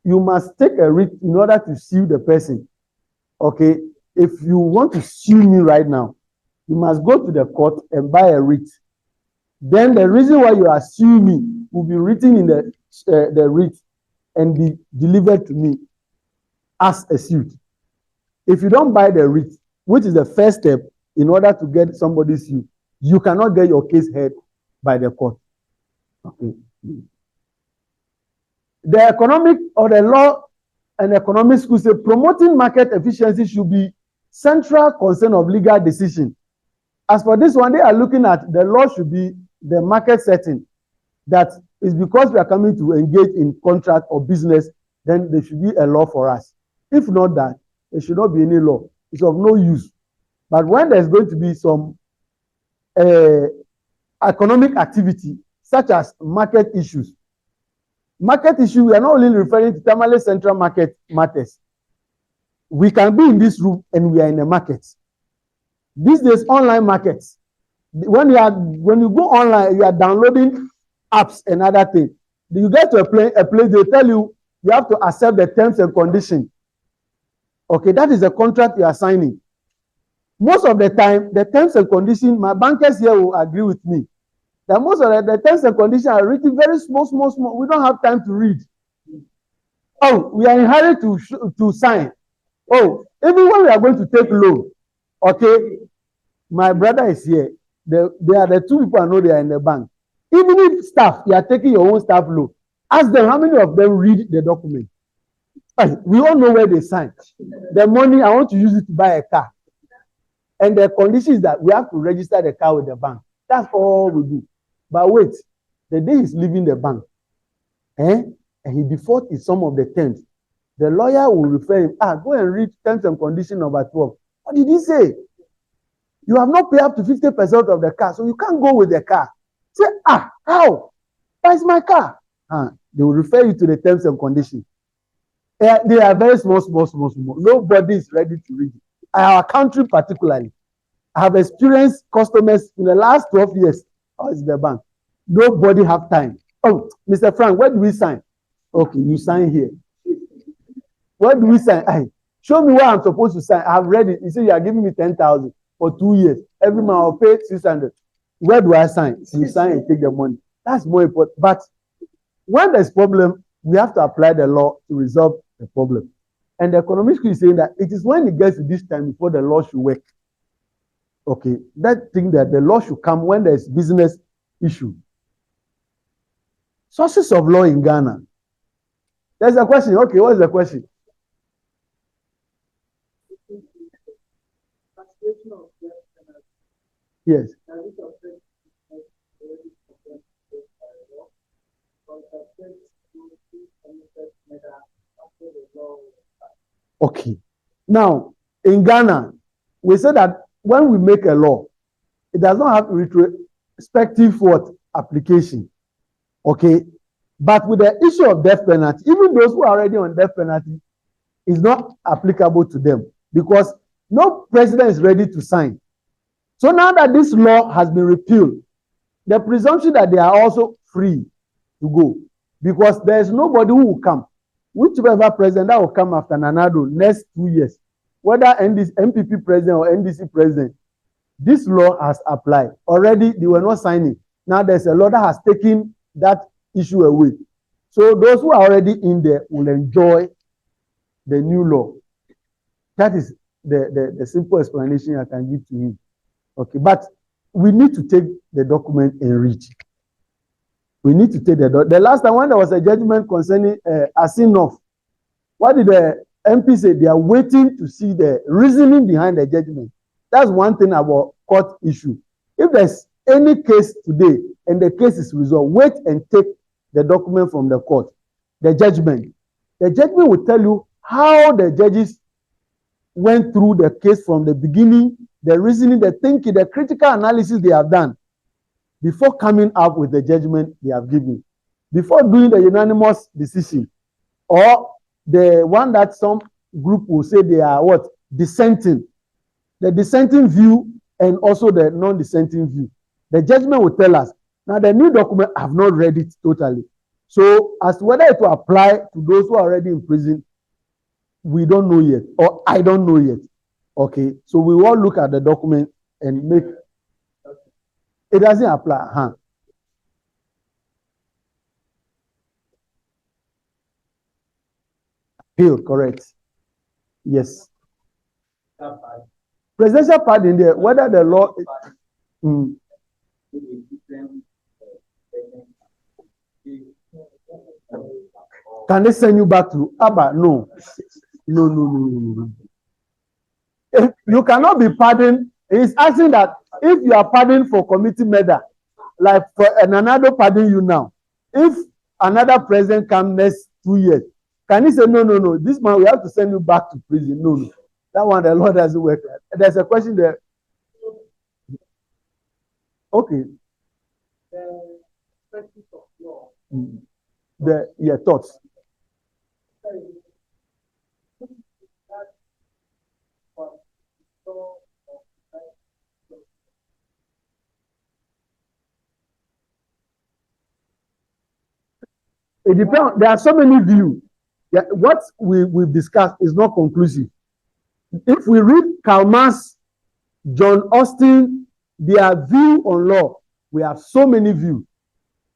A: you must take a writ in order to sue the person. Okay. If you want to sue me right now, you must go to the court and buy a writ. Then the reason why you are suing me will be written in the writ and be delivered to me as a suit. If you don't buy the writ, which is the first step in order to get somebody sued, you cannot get your case heard by the court. Okay. The economic or the law and economic schools say promoting market efficiency should be central concern of legal decision. As for this one, they are looking at the law should be the market setting. That is because we are coming to engage in contract or business, then there should be a law for us. If not that, there should not be any law. It's of no use. But when there's going to be some economic activity, such as market issues, we are not only referring to Tamale Central Market matters. We can be in this room and we are in the market. These days, online markets. When you go online, you are downloading apps and other things. You get to a place, they tell you have to accept the terms and conditions. Okay, that is a contract you are signing. Most of the time, the terms and conditions, my bankers here will agree with me, that most of the terms and conditions are written very small. We don't have time to read. Oh, we are in a hurry to sign. Oh, even when we are going to take loan, okay, my brother is here. They are the two people I know they are in the bank. Even if staff, you are taking your own staff loan, ask them how many of them read the document. We all know where they sign. The money, I want to use it to buy a car. And the condition is that we have to register the car with the bank. That's all we do. But wait, the day he's leaving the bank, and he defaults in some of the terms, the lawyer will refer him, go and read terms and conditions number 12. What did he say? You have not paid up to 50% of the car, so you can't go with the car. Say, how? That's my car. They will refer you to the terms and conditions. They are very small. Nobody is ready to read it. Our country particularly, I have experienced customers in the last 12 years. It's the bank. Nobody have time. Oh, Mr. Frank, where do we sign? Okay, you sign here. Where do we sign? Show me where I'm supposed to sign. I have read it. You say you are giving me 10,000 for 2 years. Every month I'll pay 600. Where do I sign? You sign and take the money. That's more important. But when there's problem, we have to apply the law to resolve the problem. And the economic school is saying that it is when it gets to this time before the law should work. Okay, that thing that the law should come when there's business issue. Sources of law in Ghana. There's a question. Okay, what is the question? Yes. Okay. Now, in Ghana, we say that when we make a law, it does not have retrospective what application. Okay. But with the issue of death penalty, even those who are already on death penalty, is not applicable to them because no president is ready to sign. So now that this law has been repealed, the presumption that they are also free to go because there is nobody who will come. Whichever president that will come after Nanado next 2 years, whether MPP president or NDC president, this law has applied. Already they were not signing. Now there's a law that has taken that issue away. So those who are already in there will enjoy the new law. That is the simple explanation I can give to you. Okay, but we need to take the document and read. We need to take the last time when there was a judgment concerning Asinov, what did the MP say? They are waiting to see the reasoning behind the judgment. That's one thing about court issue. If there's any case today and the case is resolved, wait and take the document from the court, the judgment. The judgment will tell you how the judges went through the case from the beginning, the reasoning, the thinking, the critical analysis they have done before coming up with the judgment they have given, before doing the unanimous decision, or the one that some group will say they are what? Dissenting. The dissenting view and also the non-dissenting view. The judgment will tell us. Now, the new document, I have not read it totally. So, as to whether it will apply to those who are already in prison, we don't know yet, or I don't know yet. Okay, so we will look at the document and make. It doesn't apply. Appeal, correct. Yes. Presidential pardon there, whether the law. Can they send you back to Abba? No. No. If you cannot be pardoned. He's asking that if you are pardoned for committing murder, like for another pardon you now, if another president comes next 2 years, can he say no, this man we have to send you back to prison? No. That one the law doesn't work. There's a question there. Okay. The thoughts. It depends. There are so many views. Yeah, what we've discussed is not conclusive. If we read Karl Marx, John Austin, their view on law, we have so many views.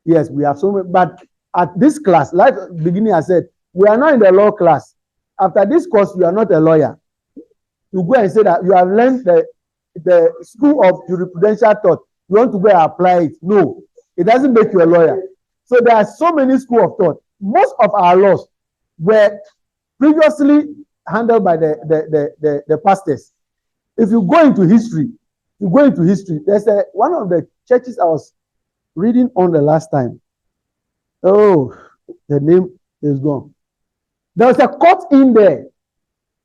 A: Yes, we have so many. But at this class, like beginning I said, we are not in the law class. After this course, you are not a lawyer. You go and say that you have learned the school of jurisprudential thought. You want to go and apply it. No, it doesn't make you a lawyer. So there are so many schools of thought. Most of our laws were previously handled by the pastors. If you go into history, there's one of the churches I was reading on the last time. Oh, the name is gone. There was a court in there.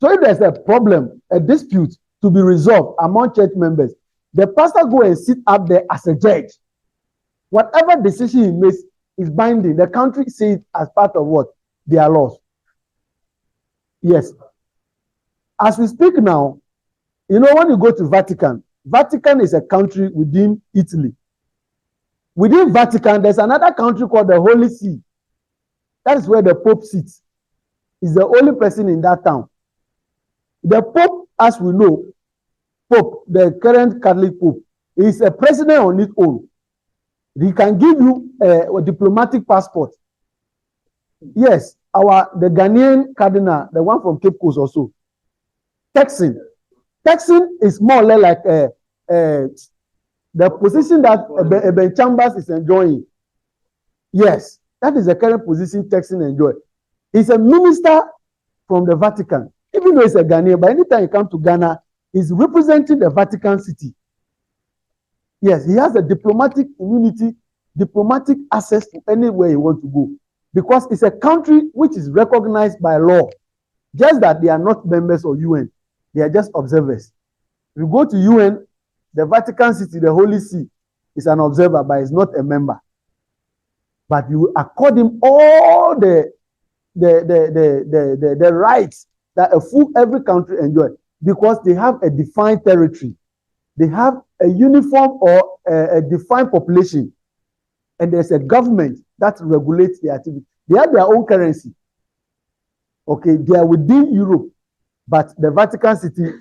A: So if there's a problem, a dispute to be resolved among church members, the pastor go and sit up there as a judge. Whatever decision he makes is binding. The country sees it as part of what? Their laws. Yes. As we speak now, you know, when you go to Vatican is a country within Italy. Within Vatican, there's another country called the Holy See. That is where the Pope sits. He's the only person in that town. The Pope, as we know, Pope, the current Catholic Pope, is a president on his own. He can give you a diplomatic passport. Yes, the Ghanaian cardinal, the one from Cape Coast also. Texan is more or less like the position that Ben Chambers is enjoying. Yes, that is the current position Texan enjoys. He's a minister from the Vatican. Even though he's a Ghanaian, but anytime he comes to Ghana, he's representing the Vatican City. Yes, he has a diplomatic immunity, diplomatic access to anywhere he wants to go. Because it's a country which is recognized by law. Just that they are not members of UN. They are just observers. If you go to UN, the Vatican City, the Holy See, is an observer, but is not a member. But you accord him all the rights that every country enjoys, because they have a defined territory. They have a uniform or a defined population, and there's a government that regulates the activity. They have their own currency. Okay, they are within Europe, but the Vatican City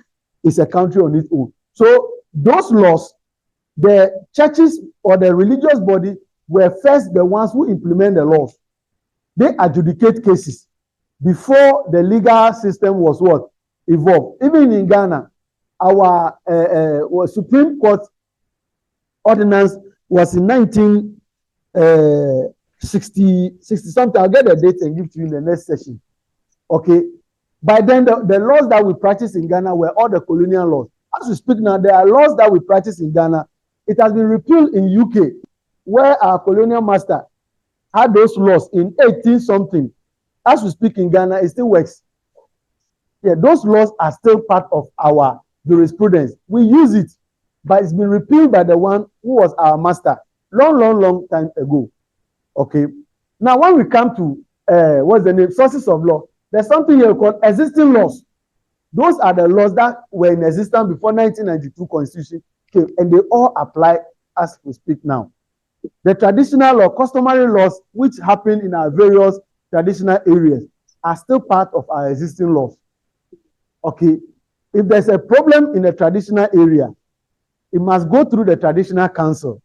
A: is a country on its own. So those laws, the churches or the religious body were first the ones who implement the laws. They adjudicate cases before the legal system was what? Evolved. Even in Ghana, our Supreme Court ordinance was in 1960 something. I'll get the date and give to you in the next session. Okay. By then, the laws that we practice in Ghana were all the colonial laws. As we speak now, there are laws that we practice in Ghana. It has been repealed in UK, where our colonial master had those laws in 18 something. As we speak in Ghana, it still works. Yeah, those laws are still part of our jurisprudence. We use it, but it's been repealed by the one who was our master long time ago. Okay. Now, when we come to what's the name? Sources of law. There's something here called existing laws. Those are the laws that were in existence before 1992 Constitution came, and they all apply as we speak now. The traditional or customary laws which happen in our various traditional areas are still part of our existing laws. Okay, if there's a problem in a traditional area, it must go through the traditional council.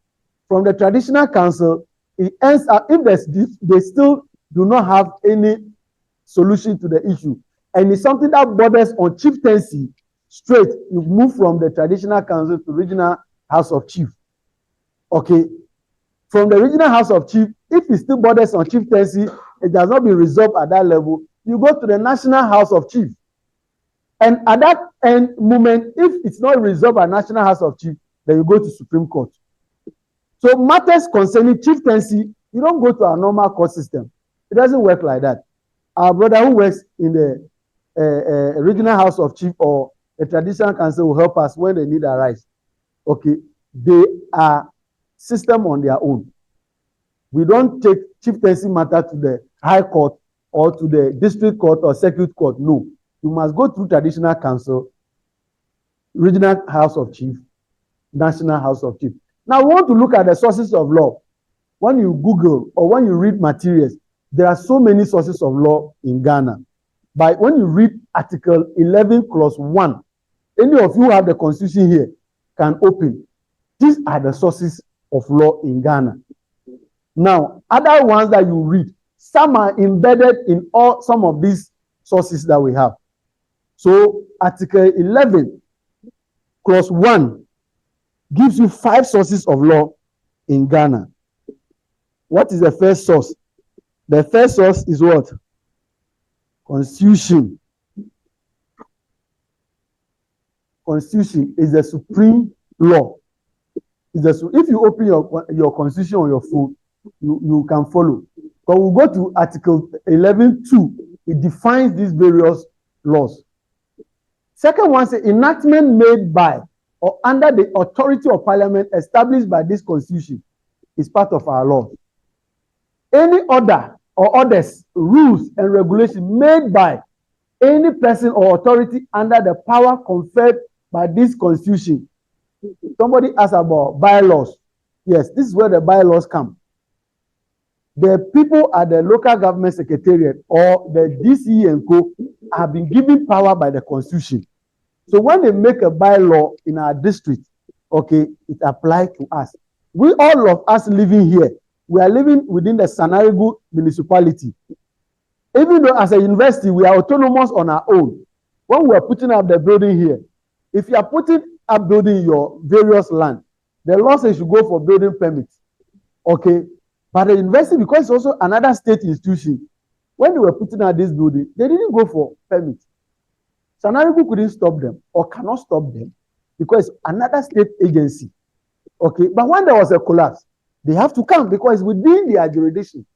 A: From the traditional council, it ends up, if they still do not have any solution to the issue, and it's something that borders on chieftaincy, straight, you move from the traditional council to regional house of chief. Okay, from the regional house of chief, if it still borders on chieftaincy, it does not be resolved at that level, you go to the national house of chief. And at that end moment, if it's not resolved at national house of chief, then you go to Supreme Court. So matters concerning chieftaincy, you don't go to our normal court system. It doesn't work like that. Our brother who works in the regional house of chief or the traditional council will help us when the need arise. Okay, they are system on their own. We don't take chieftaincy matter to the high court or to the district court or circuit court. No, you must go through traditional council, regional house of chief, national house of chief. Now, we want to look at the sources of law. When you Google or when you read materials, there are so many sources of law in Ghana. But when you read Article 11, Clause 1, any of you who have the Constitution here can open. These are the sources of law in Ghana. Now, other ones that you read, some are embedded in some of these sources that we have. So, Article 11, Clause 1 gives you 5 sources of law in Ghana. What is the first source? The first source is what? Constitution. Constitution is the supreme law. If you open your constitution on your phone, you can follow. But we'll go to Article 11.2. It defines these various laws. Second one says enactment made by or under the authority of Parliament established by this Constitution is part of our law. Any order or orders, rules, and regulations made by any person or authority under the power conferred by this Constitution. Somebody asked about bylaws. Yes, this is where the bylaws come. The people at the local government secretariat or the DCE and co have been given power by the Constitution. So when they make a bylaw in our district, okay, it applies to us. We, all of us living here, we are living within the Sanarigu municipality. Even though as a university, we are autonomous on our own. When we are putting up the building here, if you are putting up building your various land, the law says you go for building permits. Okay? But the university, because it's also another state institution, when they were putting out this building, they didn't go for permits. Sanarigu couldn't stop them or cannot stop them because another state agency. Okay? But when there was a collapse, they have to come because within their jurisdiction,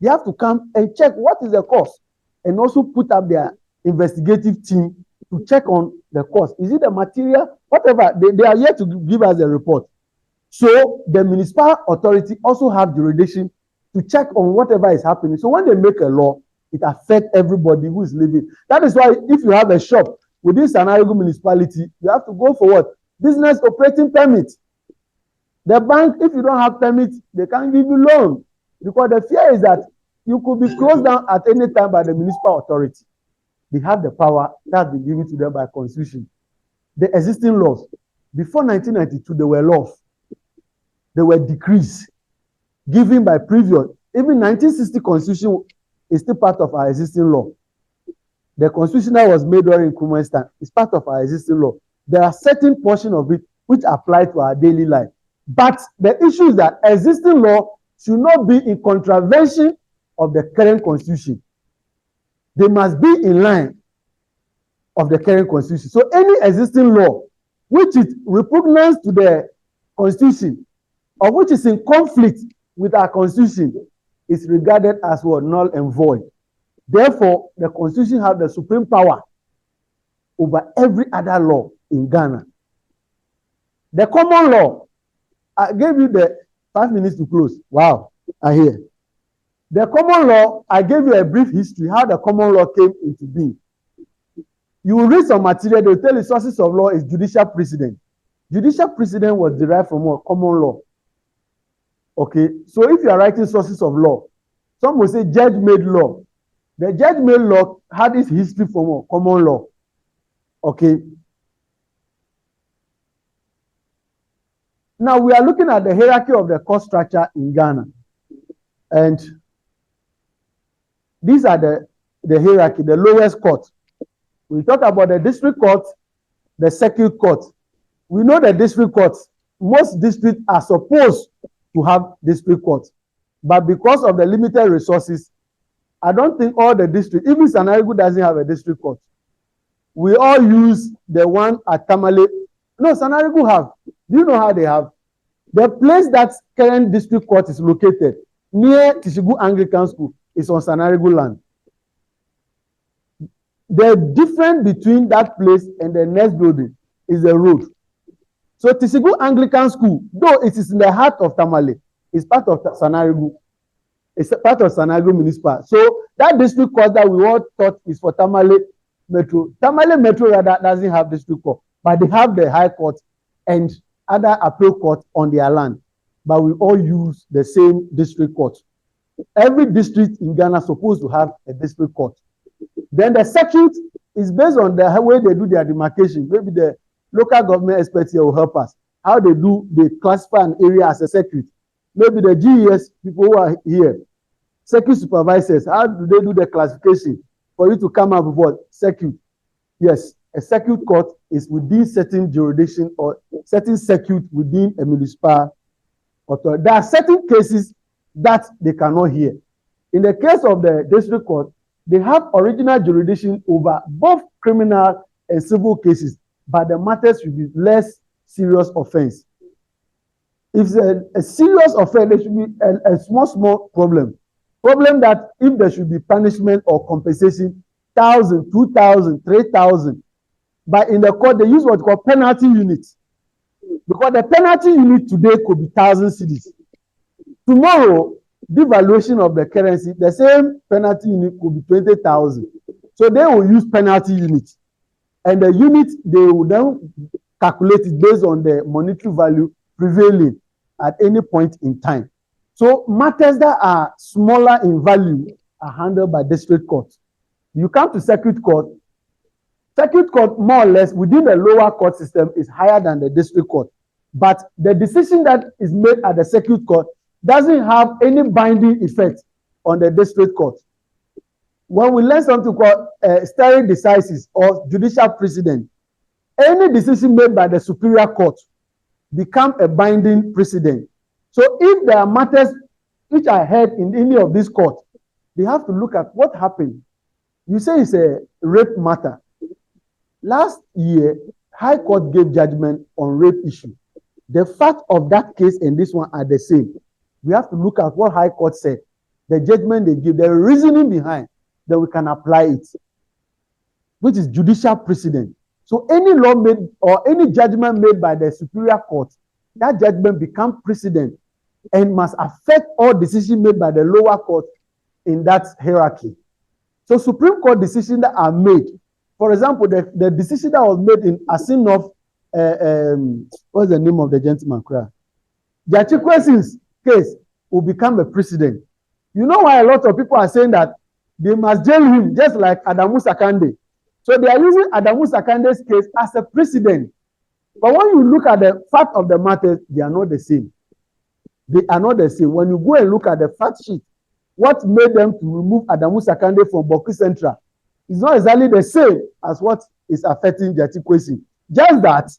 A: they have to come and check what is the cost and also put up their investigative team to check on the cause. Is it the material? Whatever. They are yet to give us a report. So the municipal authority also have jurisdiction to check on whatever is happening. So when they make a law, it affects everybody who is living. That is why if you have a shop within Sanarigu municipality, you have to go for what? Business operating permit. The bank, if you don't have permit, they can't give you loan, because the fear is that you could be closed down at any time by the municipal authority. They have the power that has been given to them by constitution. The existing laws, before 1992, they were laws. They were decrees given by previous. Even 1960 constitution is still part of our existing law. The constitution that was made during Nkrumah's time is part of our existing law. There are certain portions of it which apply to our daily life. But the issue is that existing law should not be in contravention of the current constitution. They must be in line of the current constitution. So any existing law which is repugnant to the constitution or which is in conflict with our constitution is regarded as what? Null and void. Therefore, the constitution has the supreme power over every other law in Ghana. The common law, I gave you the 5 minutes to close. Wow, I hear. The common law, I gave you a brief history, how the common law came into being. You will read some material, they will tell you sources of law is judicial precedent. Judicial precedent was derived from what? Common law. Okay, so if you are writing sources of law, some will say judge-made law. The judge-made law had its history from what? Common law. Okay. Now we are looking at the hierarchy of the court structure in Ghana. And these are the hierarchy, the lowest court. We talk about the district court, the circuit court. We know the district courts, most districts are supposed to have district courts. But because of the limited resources, I don't think all the districts, even Sanarigu doesn't have a district court. We all use the one at Tamale. No, Sanarigu have. Do you know how they have? The place that current district court is located, near Tishigu Anglican School, is on Sanarigu land. The difference between that place and the next building is the road. So Tishigu Anglican School, though it is in the heart of Tamale, is part of Sanarigu. It's a part of Sanarigu Municipal. So that district court that we all thought is for Tamale Metro. Tamale Metro rather doesn't have district court, but they have the High Court and other appeal courts on their land. But we all use the same district court. Every district in Ghana is supposed to have a district court. Then the circuit is based on the way they do their demarcation. Maybe the local government experts here will help us. How they classify an area as a circuit. Maybe the GES people who are here, circuit supervisors, how do they do the classification for you to come up with what? Circuit. Yes, a circuit court is within certain jurisdiction or certain circuit within a municipal authority. There are certain cases that they cannot hear. In the case of the district court, they have original jurisdiction over both criminal and civil cases, but the matters should be less serious offense. If it's a serious offense, there should be a small problem. Problem that if there should be punishment or compensation, 1,000, 2,000, 3,000. But in the court, they use what we call penalty units. Because the penalty unit today could be 1,000 cedis. Tomorrow, devaluation of the currency, the same penalty unit could be 20,000. So they will use penalty unit. And the unit, they will then calculate it based on the monetary value prevailing at any point in time. So matters that are smaller in value are handled by district court. You come to circuit court more or less within the lower court system is higher than the district court. But the decision that is made at the circuit court doesn't have any binding effect on the district court. When we learn something called stare decisis or judicial precedent, any decision made by the superior court become a binding precedent. So if there are matters which are heard in any of these courts, they have to look at what happened. You say it's a rape matter. Last year, High Court gave judgment on rape issue. The fact of that case and this one are the same. We have to look at what High Court said, the judgment they give, the reasoning behind, that we can apply it. which is judicial precedent. So any law made or any judgment made by the superior court, that judgment becomes precedent and must affect all decisions made by the lower court in that hierarchy. So Supreme Court decisions that are made, for example, the decision that was made in Asinov, what's the name of the gentleman? Jachikwesin's case will become a precedent. You know why a lot of people are saying that they must jail him just like Adamu Sakande. So they are using Adamu Sakande's case as a precedent. But when you look at the fact of the matter, they are not the same. They are not the same. When you go and look at the fact sheet, what made them to remove Adamu Sakande from Boku Central is not exactly the same as what is affecting Jachikwesin. Just that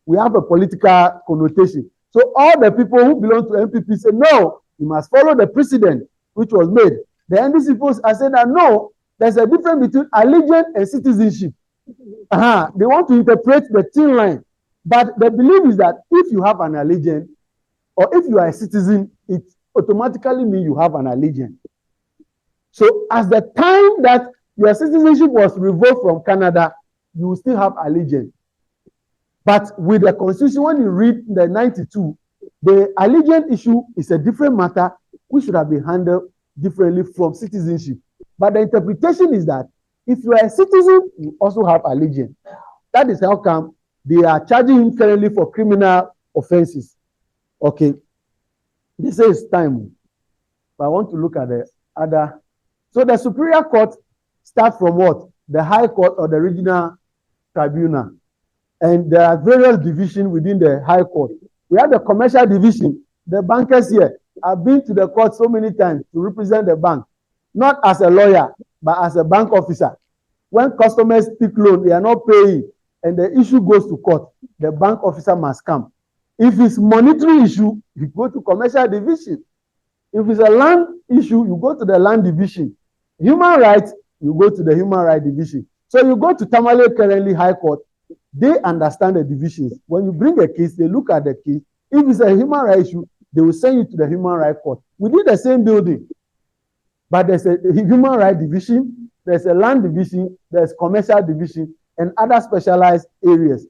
A: we have a political connotation. So all the people who belong to MPP say, no, you must follow the precedent which was made. The NDC people are saying that no, there's a difference between allegiance and citizenship. They want to interpret the thin line. But the belief is that if you have an allegiance or if you are a citizen, it automatically means you have an allegiance. So as the time that your citizenship was revoked from Canada, you will still have allegiance. But with the constitution, when you read the 92, the allegiance issue is a different matter which should have been handled differently from citizenship. But the interpretation is that if you are a citizen, you also have allegiance. That is how come they are charging him currently for criminal offenses. Okay. This is time. But I want to look at the other. So the Superior Court starts from what? The High Court or the Regional Tribunal. And there are various divisions within the High Court. We have the Commercial Division. The bankers here have been to the court so many times to represent the bank, not as a lawyer, but as a bank officer. When customers take loan, they are not paying, and the issue goes to court, the bank officer must come. If it's monetary issue, you go to Commercial Division. If it's a land issue, you go to the Land Division. Human rights, you go to the Human Rights Division. So you go to Tamale currently High Court, they understand the divisions. When you bring a case, they look at the case. If it's a human rights issue, they will send you to the Human Rights Court. Within the same building, but there's a Human Rights Division, there's a Land Division, there's Commercial Division, and other specialized areas.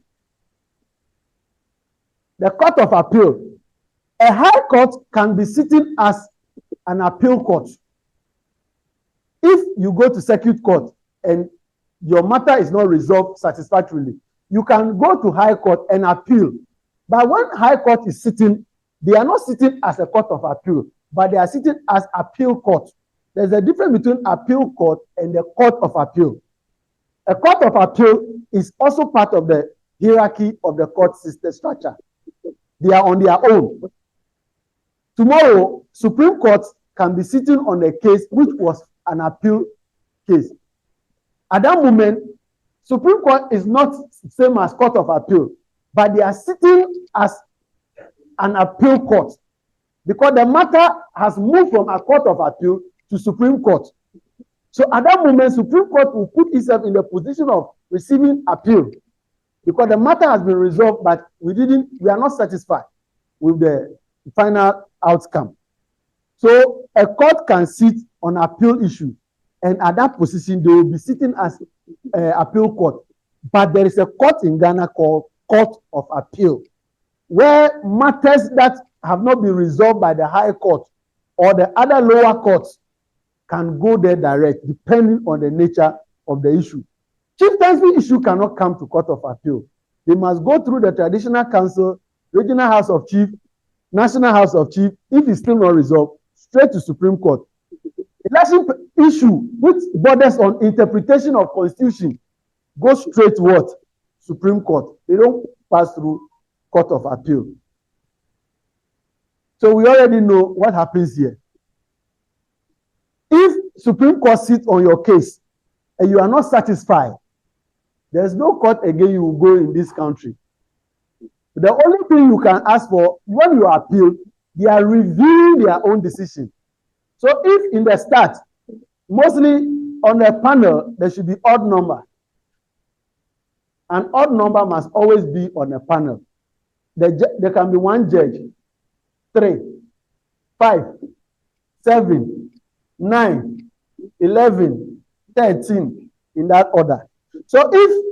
A: The Court of Appeal. A High Court can be sitting as an appeal court. If you go to Circuit Court and your matter is not resolved satisfactorily, you can go to High Court and appeal. But when High Court is sitting, they are not sitting as a court of appeal, but they are sitting as appeal court. There's a difference between appeal court and the court of appeal. A court of appeal is also part of the hierarchy of the court system structure. They are on their own. Tomorrow, Supreme Court can be sitting on a case which was an appeal case. At that moment, Supreme Court is not the same as Court of Appeal, but they are sitting as an appeal court because the matter has moved from a Court of Appeal to Supreme Court. So at that moment, Supreme Court will put itself in the position of receiving appeal because the matter has been resolved, but we are not satisfied with the final outcome. So a court can sit on appeal issue, and at that position, they will be sitting as appeal court. But there is a court in Ghana called Court of Appeal, where matters that have not been resolved by the High Court or the other lower courts can go there direct, depending on the nature of the issue. Chieftaincy issue cannot come to Court of Appeal. They must go through the Traditional Council, Regional House of Chief, National House of Chief. If it's still not resolved, straight to Supreme Court. Election issue which borders on interpretation of Constitution goes straight to what? Supreme Court. They don't pass through Court of Appeal. So we already know what happens here. If Supreme Court sits on your case and you are not satisfied, there's no court again you will go in this country. The only thing you can ask for when you appeal, they are reviewing their own decision. So if in the start, mostly on the panel, there should be odd number. An odd number must always be on a panel. There can be one judge, 3, 5, 7, 9, 11, 13, in that order. So if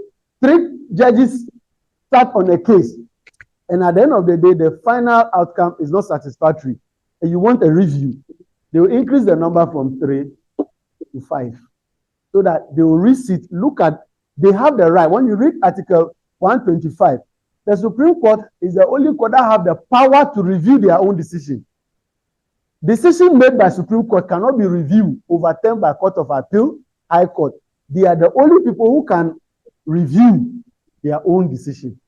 A: 3 judges start on a case, and at the end of the day, the final outcome is not satisfactory, and you want a review, they will increase the number from 3 to 5, so that they will resit, look at, they have the right. When you read Article 125, the Supreme Court is the only court that have the power to review their own decision. Decision made by Supreme Court cannot be reviewed, overturned by Court of Appeal, High Court. They are the only people who can review their own decision.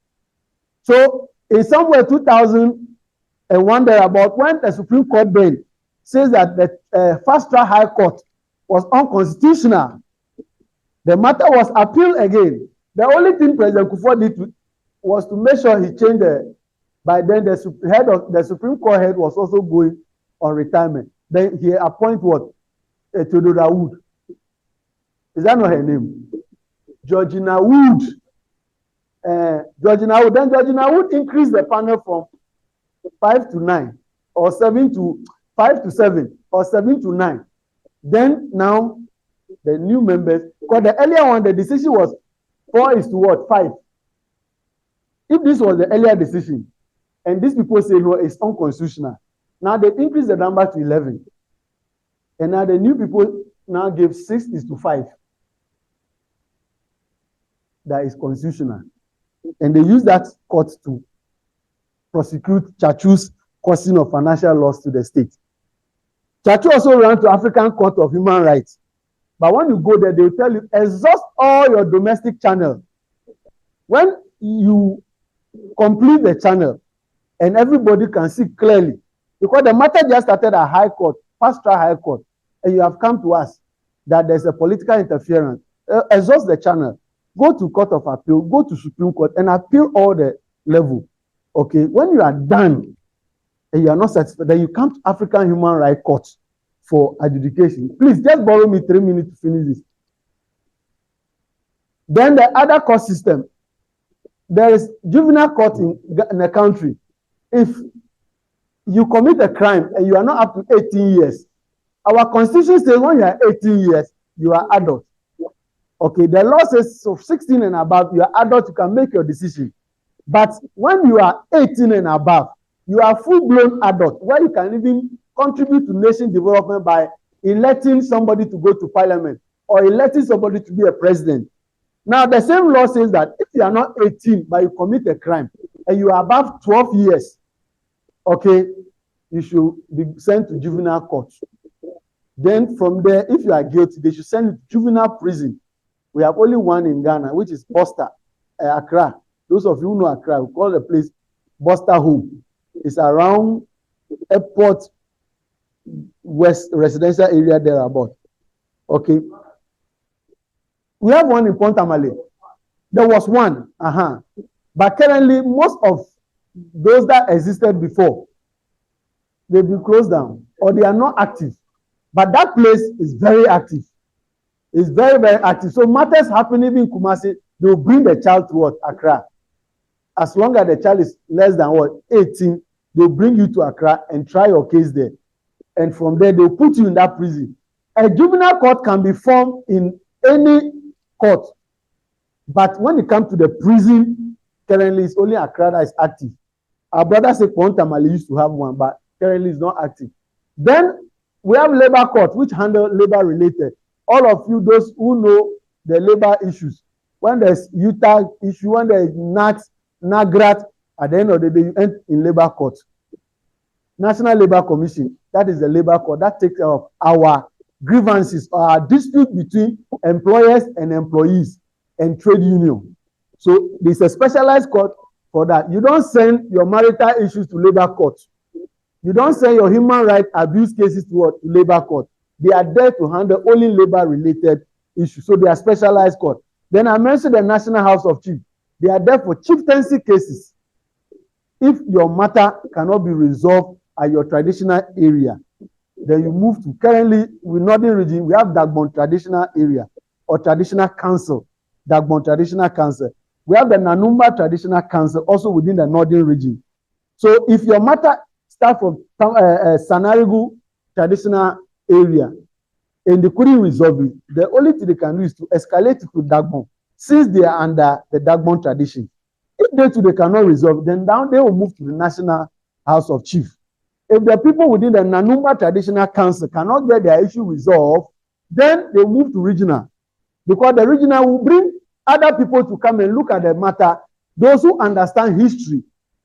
A: So in somewhere 2001 thereabout, when the Supreme Court then says that the first trial High Court was unconstitutional, the matter was appealed again. The only thing President Kufuor did was to make sure he changed by then the head of the Supreme Court head was also going on retirement. Then he appointed what? Theodora Wood. Is that not her name? Georgina Wood. Georgina Wood. Then Georgina Wood increased the panel from 5 to 9, or 7 to 5 to 7, or 7 to 9. Then now the new members, because the earlier one, the decision was 4 is to what? 5. If this was the earlier decision, and these people say no, it's unconstitutional. Now they increase the number to 11. And now the new people now give 6 is to 5. That is constitutional. And they use that court to prosecute Chachu's causing of financial loss to the state. Chachu also ran to African Court of Human Rights. But when you go there, they will tell you, exhaust all your domestic channels. When you complete the channel, and everybody can see clearly, because the matter just started at High Court, first trial High Court, and you have come to us that there's a political interference. Exhaust the channel. Go to Court of Appeal, go to Supreme Court, and appeal all the level. Okay, when you are done, and you are not satisfied, then you come to African Human Rights Court for adjudication. Please, just borrow me 3 minutes to finish this. Then the other court system, there is juvenile court in the country. If you commit a crime and you are not up to 18 years, our constitution says when you are 18 years, you are adult. Okay, the law says so 16 and above, you are adult, you can make your decision. But when you are 18 and above, you are full-blown adult, where you can even contribute to nation development by electing somebody to go to parliament or electing somebody to be a president. Now, the same law says that if you are not 18, but you commit a crime, and you are above 12 years, okay, you should be sent to juvenile court. Then from there, if you are guilty, they should send you to juvenile prison. We have only one in Ghana, which is Boster, Accra. Those of you who know Accra, we call the place Boster Home. It's around Airport West residential area thereabout. Okay. We have one in Pontamale. There was one. But currently, most of those that existed before, they've been closed down or they are not active. But that place is very active. It's very, very active. So matters happen even in Kumasi, they will bring the child to what? Accra. As long as the child is less than what? 18, they'll bring you to Accra and try your case there. And from there, they'll put you in that prison. A juvenile court can be formed in any court. But when it comes to the prison, currently it's only Accra that is active. Our brother said Pontamale used to have one, but currently it's not active. Then we have labor court, which handle labor related. All of you, those who know the labor issues, when there's Utah issue, when there's NAGRAT, at the end of the day, you end in labor court. National Labor Commission, that is the labor court that takes care of our grievances or our dispute between employers and employees and trade union. So there's a specialized court for that. You don't send your marital issues to labor court. You don't send your human rights abuse cases to what? To labor court. They are there to handle only labor-related issues. So they are specialized court. Then I mentioned the National House of Chiefs. They are there for chieftaincy cases. If your matter cannot be resolved at your traditional area, then you move to, currently with Northern Region, we have Dagbon Traditional Area or Traditional Council, Dagbon Traditional Council. We have the Nanumba Traditional Council also within the Northern Region. So if your matter starts from Sanarigu Traditional Area and they couldn't resolve it, the only thing they can do is to escalate it to Dagbon since they are under the Dagbon tradition. If they too they cannot resolve, then now they will move to the National House of Chiefs. If the people within the Nanumba Traditional Council cannot get their issue resolved, then they move to regional. Because the regional will bring other people to come and look at the matter. Those who understand history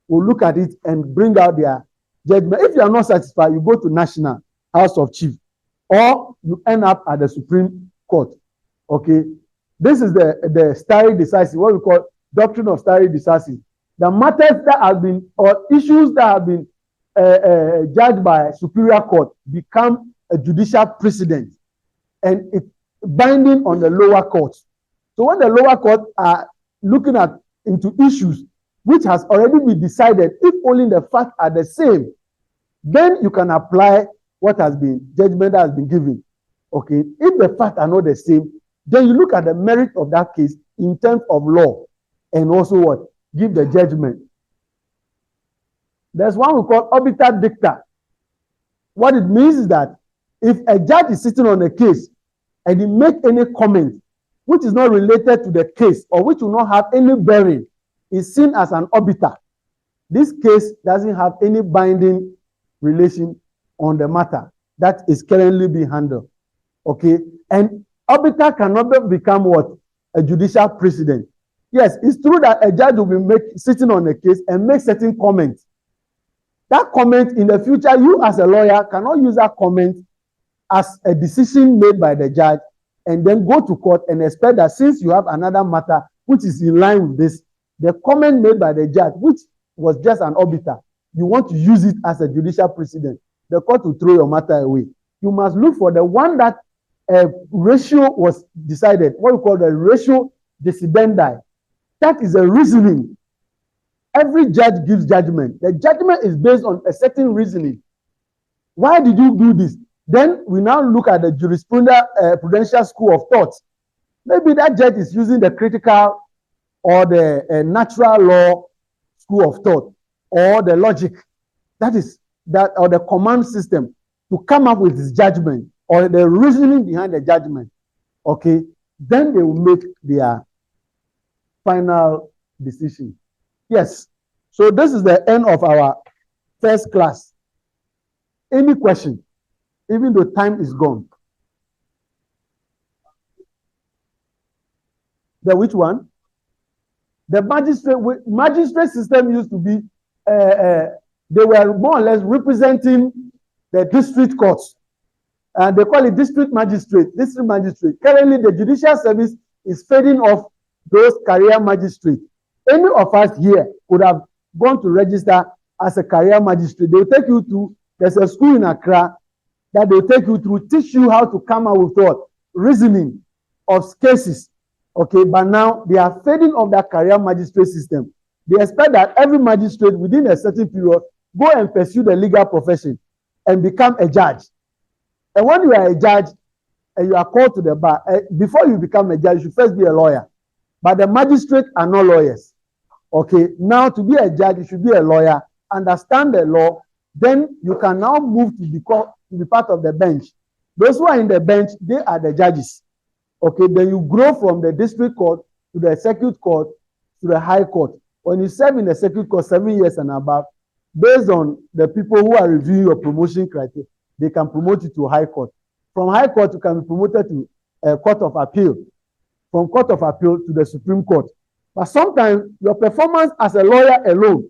A: will look at it and bring out their judgment. If you are not satisfied, you go to National House of Chiefs, or you end up at the Supreme Court. Okay, this is the stare decisis, what we call doctrine of stare decisis. The matters that have been, or issues that have been judged by Superior Court become a judicial precedent, and it's binding on the lower courts. So when the lower court are looking at into issues which has already been decided, if only the facts are the same, then you can apply what has been judgment that has been given. Okay, if the facts are not the same, then you look at the merit of that case in terms of law, and also what give the judgment. There's one we call obiter dicta. What it means is that if a judge is sitting on a case and he make any comment which is not related to the case or which will not have any bearing, is seen as an obiter. This case doesn't have any binding relation on the matter that is currently being handled. Okay, and obiter cannot become what? A judicial precedent. Yes, it's true that a judge will be sitting on a case and make certain comments. That comment in the future, you as a lawyer cannot use that comment as a decision made by the judge and then go to court and expect that since you have another matter which is in line with this, the comment made by the judge, which was just an obiter, you want to use it as a judicial precedent. The court will throw your matter away. You must look for the one that ratio was decided, what we call the ratio decidendi. That is a reasoning. Every judge gives judgment. The judgment is based on a certain reasoning. Why did you do this? Then we now look at the jurisprudential school of thought. Maybe that judge is using the critical or the natural law school of thought, or the logic, that is that, or the command system to come up with his judgment, or the reasoning behind the judgment. Okay, then they will make their final decision. Yes, so this is the end of our first class. Any question, even though time is gone? The which one? The magistrate system used to be, they were more or less representing the district courts. And they call it district magistrate. Currently, the judicial service is fading off those career magistrates. Any of us here could have gone to register as a career magistrate. They will take you to, there's a school in Accra that they will take you through, teach you how to come up with what? Reasoning of cases. Okay, but now they are fading off that career magistrate system. They expect that every magistrate within a certain period go and pursue the legal profession and become a judge. And when you are a judge and you are called to the bar, before you become a judge, you should first be a lawyer. But the magistrates are not lawyers. Okay, now to be a judge, you should be a lawyer, understand the law, then you can now move to be part of the bench. Those who are in the bench, they are the judges. Okay, then you grow from the district court to the circuit court to the high court. When you serve in the circuit court 7 years and above, based on the people who are reviewing your promotion criteria, they can promote you to high court. From high court, you can be promoted to a court of appeal. From court of appeal to the Supreme Court. But sometimes your performance as a lawyer alone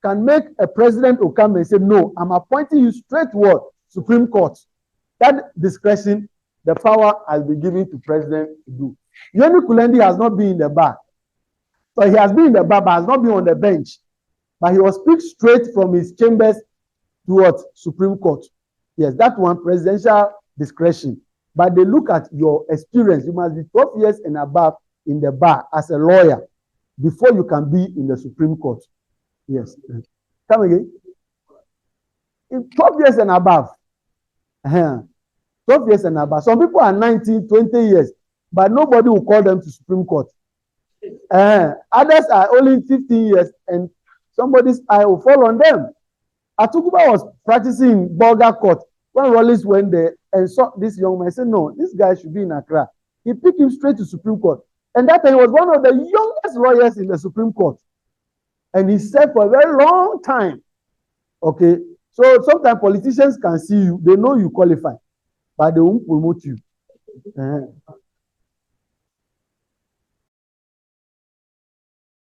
A: can make a president who come and say, no, I'm appointing you straight to Supreme Court. That discretion, the power has been given to president to do. Yemi Kulendi has not been in the bar. So he has been in the bar, but has not been on the bench. But he will speak straight from his chambers to Supreme Court. Yes, that one, presidential discretion. But they look at your experience. You must be 12 years and above in the bar as a lawyer before you can be in the Supreme Court. Yes. Come again. In 12 years and above. 12 years and above. Some people are 19, 20 years, but nobody will call them to Supreme Court. Others are only 15 years, and somebody's eye will fall on them. Atukuba was practicing in Bolga Court when Rollins went there and saw this young man. He said, no, this guy should be in Accra. He picked him straight to Supreme Court. And that time he was one of the youngest lawyers in the Supreme Court. And he served for a very long time. Okay. So sometimes politicians can see you, they know you qualify, but they won't promote you.